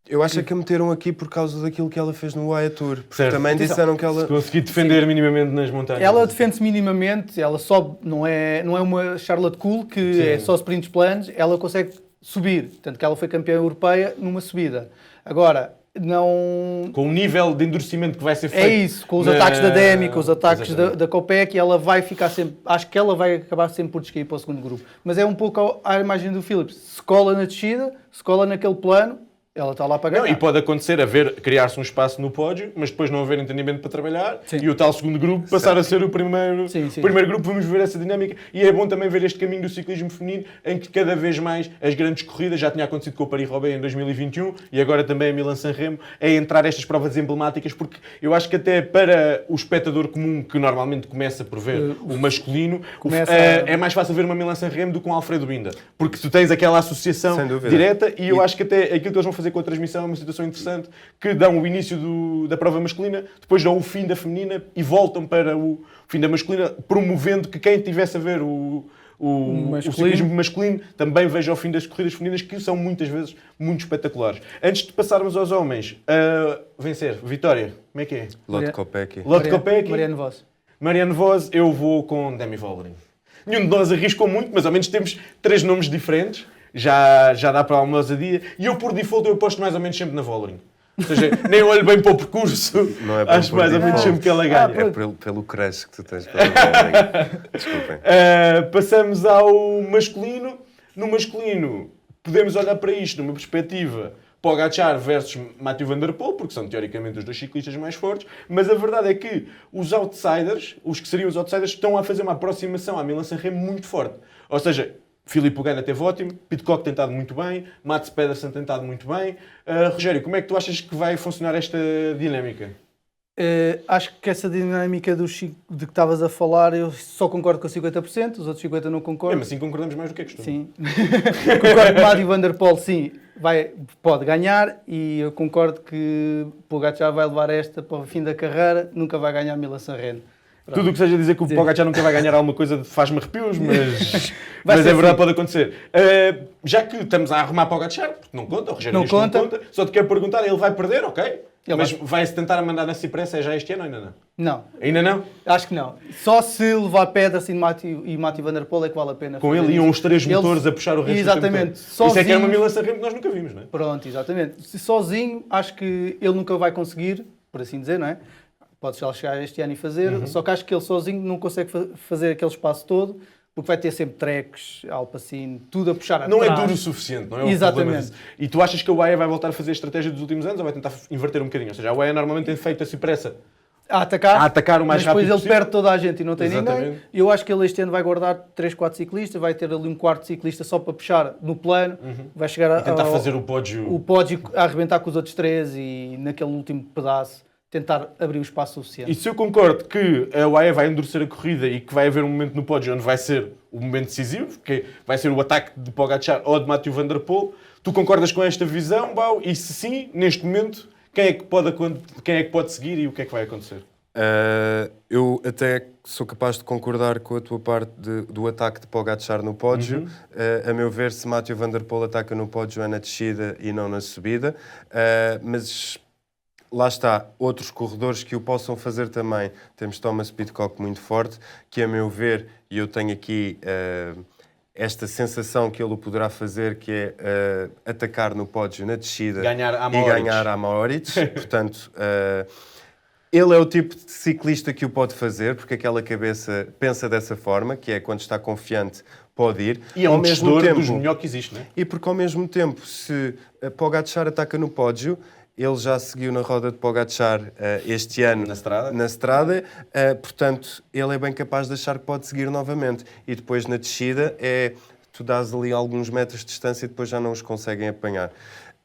Eu acho que a meteram aqui por causa daquilo que ela fez no Waya Tour. Porque Certo. também Atenção. disseram que ela... Se conseguir defender minimamente nas montanhas. Ela defende-se minimamente, ela sobe, não é uma Charlotte Cool, que é só sprints planos, ela consegue subir. Tanto que ela foi campeã europeia numa subida. Agora, não... Com o nível de endurecimento que vai ser feito. É isso, com os ataques da Demi, com os ataques Exatamente. da Kopecky, ela vai ficar sempre... Acho que ela vai acabar sempre por descair para o segundo grupo. Mas é um pouco a imagem do Phillips. Se cola na descida, se cola naquele plano, ela está lá para ganhar. Não, e pode acontecer criar-se um espaço no pódio, mas depois não haver entendimento para trabalhar Sim. e o tal segundo grupo passar a ser o primeiro, Sim, sim. o primeiro grupo. Vamos ver essa dinâmica e é bom também ver este caminho do ciclismo feminino em que cada vez mais as grandes corridas, já tinha acontecido com o Paris-Roubaix em 2021 e agora também a Milan-Sanremo, é entrar estas provas emblemáticas, porque eu acho que até para o espectador comum que normalmente começa por ver o masculino, é mais fácil ver uma Milan-Sanremo do que um Alfredo Binda, porque tu tens aquela associação Sem dúvida. direta e eu acho que até aquilo que eles vão fazer com a transmissão é uma situação interessante, que dão o início da prova masculina, depois dão o fim da feminina e voltam para o fim da masculina, promovendo que quem estivesse a ver o ciclismo masculino também veja o fim das corridas femininas, que são muitas vezes muito espetaculares. Antes de passarmos aos homens, vencer, vitória, como é que é? Lotto Kopecky. Lotto Kopecky, Marianne Vos. Marianne Vos, eu vou com Demi Vollering. Nenhum de nós arriscou muito, mas ao menos temos 3 nomes diferentes. Já dá para alguma ousadia. E eu, por default, eu aposto mais ou menos sempre na Vollering. Ou seja, nem olho bem para o percurso. Não é bom Acho por mais ou menos default. sempre que ela ganha. É pelo crush que tu tens pela Vollering. Desculpem. Passamos ao masculino. No masculino, podemos olhar para isto numa perspectiva Pogačar versus Mathieu Van Der Poel, porque são teoricamente os dois ciclistas mais fortes, mas a verdade é que os outsiders, os que seriam os outsiders, estão a fazer uma aproximação à Milan-Sanremo muito forte. Ou seja, Filippo Ganna teve ótimo, Pidcock tem estado muito bem, Mats Pedersen tem estado muito bem. Rogério, como é que tu achas que vai funcionar esta dinâmica? Acho que essa dinâmica de que estavas a falar, eu só concordo com 50%, os outros 50% não concordo. Mesmo assim concordamos mais do que é costume. Sim. Concordo que Mathieu Van Der Poel, sim, pode ganhar, e eu concordo que Pogačar vai levar esta para o fim da carreira, nunca vai ganhar Milan-Sanremo. Tudo o que seja dizer que o Sim. Pogačar nunca vai ganhar alguma coisa faz-me arrepios, mas, Vai mas ser é verdade, assim. pode acontecer. Já que estamos a arrumar Pogačar, porque não conta, o Rogério Não diz que conta. não conta, só te quero perguntar, ele vai perder, ok? Ele Mas vai-se tentar mandar na Cipressa já este ano ou ainda não? Não, Ainda não? acho que não. Só se levar Pedersen e Mathieu Van Der Poel é que vale a pena. Com fazer ele iam isso. os 3 Eles- motores a puxar o resto Exatamente. do tempo todo. Isso é que era uma Sozinhos- Milan-Sanremo que nós nunca vimos, não é? Pronto, exatamente. Se sozinho, acho que ele nunca vai conseguir, por assim dizer, não é? Pode já chegar este ano e fazer, só que acho que ele sozinho não consegue fazer aquele espaço todo, porque vai ter sempre treques, Alpacine, tudo a puxar Não é atrás. duro o suficiente, não é? Exatamente. O problema disso. E tu achas que a UAE vai voltar a fazer a estratégia dos últimos anos ou vai tentar inverter um bocadinho? Ou seja, a UAE normalmente tem feito a Cipressa A atacar o mais mas rápido depois ele possível. perde toda a gente e não tem Exatamente. ninguém. Eu acho que ele este ano vai guardar 3, 4 ciclistas, vai ter ali um quarto ciclista só para puxar no plano, vai chegar e tentar ao fazer o pódio. pódio a arrebentar com os outros 3 e naquele último pedaço tentar abrir o espaço suficiente. E se eu concordo que a UAE vai endurecer a corrida e que vai haver um momento no pódio onde vai ser o momento decisivo, que vai ser o ataque de Pogačar ou de Mathieu Van Der Poel, tu concordas com esta visão, Bau? E se sim, neste momento, quem é que pode seguir e o que é que vai acontecer? Eu até sou capaz de concordar com a tua parte do ataque de Pogačar no pódio. A meu ver, se Mathieu Van Der Poel ataca no pódio é na descida e não na subida. Mas lá está, outros corredores que o possam fazer também. Temos Thomas Pidcock muito forte, que a meu ver, e eu tenho aqui esta sensação que ele o poderá fazer, que é atacar no pódio na descida Ganhar a e Moritz. ganhar a Moritz. Portanto, ele é o tipo de ciclista que o pode fazer, porque aquela cabeça pensa dessa forma, que é quando está confiante pode ir. E é um vencedor dos melhores que existe, não é? E porque ao mesmo tempo, se Pogačar ataca no pódio, ele já seguiu na roda de Pogačar este ano Na estrada. portanto, ele é bem capaz de achar que pode seguir novamente. E depois na descida tu dás ali alguns metros de distância e depois já não os conseguem apanhar.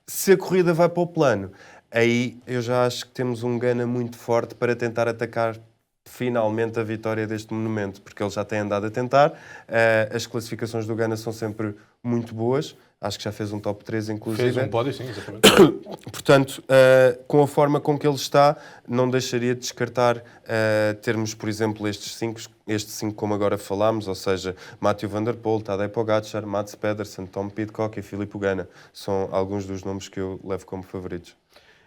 Se a corrida vai para o plano, aí eu já acho que temos um Ganna muito forte para tentar atacar finalmente a vitória deste monumento, porque ele já tem andado a tentar. As classificações do Ganna são sempre muito boas. Acho que já fez um top 3, inclusive. Fez um pódio, sim, exatamente. Portanto, com a forma com que ele está, não deixaria de descartar termos, por exemplo, estes cinco como agora falámos, ou seja, Mathieu Van Der Poel, Tadej Pogačar, Mats Pedersen, Tom Pidcock e Filippo Ganna. São alguns dos nomes que eu levo como favoritos.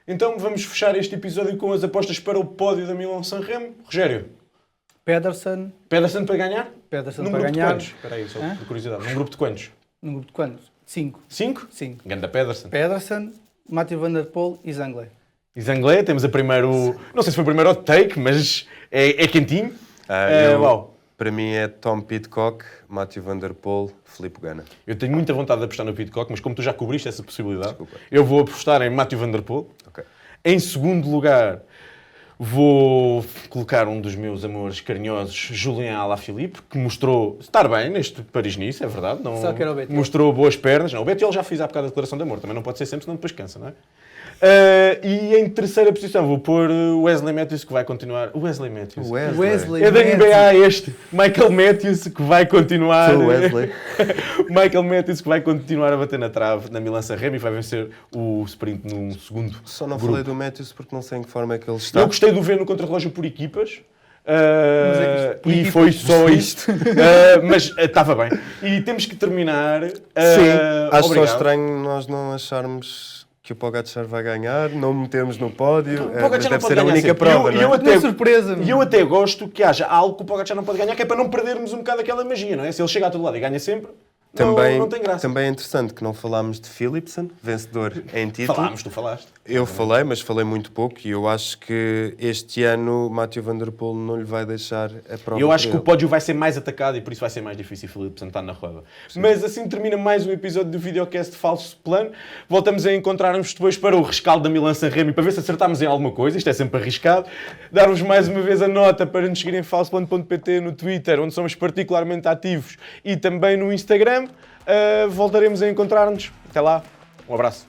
Então vamos fechar este episódio com as apostas para o pódio da Milan-San Remo. Rogério, Pedersen Pedersen para ganhar? Pedersen Num para grupo ganhar. de quantos? Espera aí, só por curiosidade. Num grupo de quantos? Num grupo de quantos? 5. 5? Sim. Ganda Pedersen. Pedersen, Mathieu Van Der Poel e Zangler. E Zangler, temos a primeiro... Não sei se foi o primeiro hot take, mas é quentinho. Uau. Para mim é Tom Pidcock, Mathieu Van Der Poel, Filippo Ganna. Eu tenho muita vontade de apostar no Pidcock, mas como tu já cobriste essa possibilidade, Desculpa. eu vou apostar em Mathieu Van Der Poel. Okay. Em segundo lugar, vou colocar um dos meus amores carinhosos, Julien Alaphilippe, que mostrou estar bem neste Paris-Nice, é verdade. Não, Só que era o Bettiol. mostrou boas pernas. Não, o Bettiol já fiz há bocado a declaração de amor, também não pode ser sempre, senão depois cansa, não é? E em terceira posição vou pôr o Wesley Matthews, que vai continuar... O Wesley Matthews. Wesley É da Matthews. NBA este, Michael Matthews, que vai continuar... Sou Wesley. Michael Matthews, que vai continuar a bater na trave na Milan-San Remo e vai vencer o sprint num segundo Só não grupo. falei do Matthews porque não sei em que forma é que ele está. Eu gostei de o ver no contrarrelógio por equipas. por e equipas, foi só isto. Mas estava bem. E temos que terminar. Sim, acho obrigado. só estranho nós não acharmos que o Pogačar vai ganhar, não o metemos no pódio, O Pogačar mas não deve pode ser a ganhar única sempre. prova, E não é? eu até, Não, surpresa. E eu até gosto que haja algo que o Pogačar não pode ganhar, que é para não perdermos um bocado aquela magia, não é? Se ele chega a todo lado e ganha sempre, não tem graça. Também é interessante que não falámos de Philipsen, vencedor em título. Falámos, tu falaste. Eu falei, mas falei muito pouco e eu acho que este ano Mathieu Van Der Poel não lhe vai deixar a prova. Eu acho por que o ele. pódio vai ser mais atacado e por isso vai ser mais difícil Filipe sentar na roda. Mas assim termina mais um episódio do videocast Falso Plano. Voltamos a encontrar-nos depois para o rescaldo da Milan-San Remo e para ver se acertámos em alguma coisa. Isto é sempre arriscado. Dar-vos mais uma vez a nota para nos seguirem em falsoplano.pt no Twitter, onde somos particularmente ativos, e também no Instagram. Voltaremos a encontrar-nos. Até lá. Um abraço.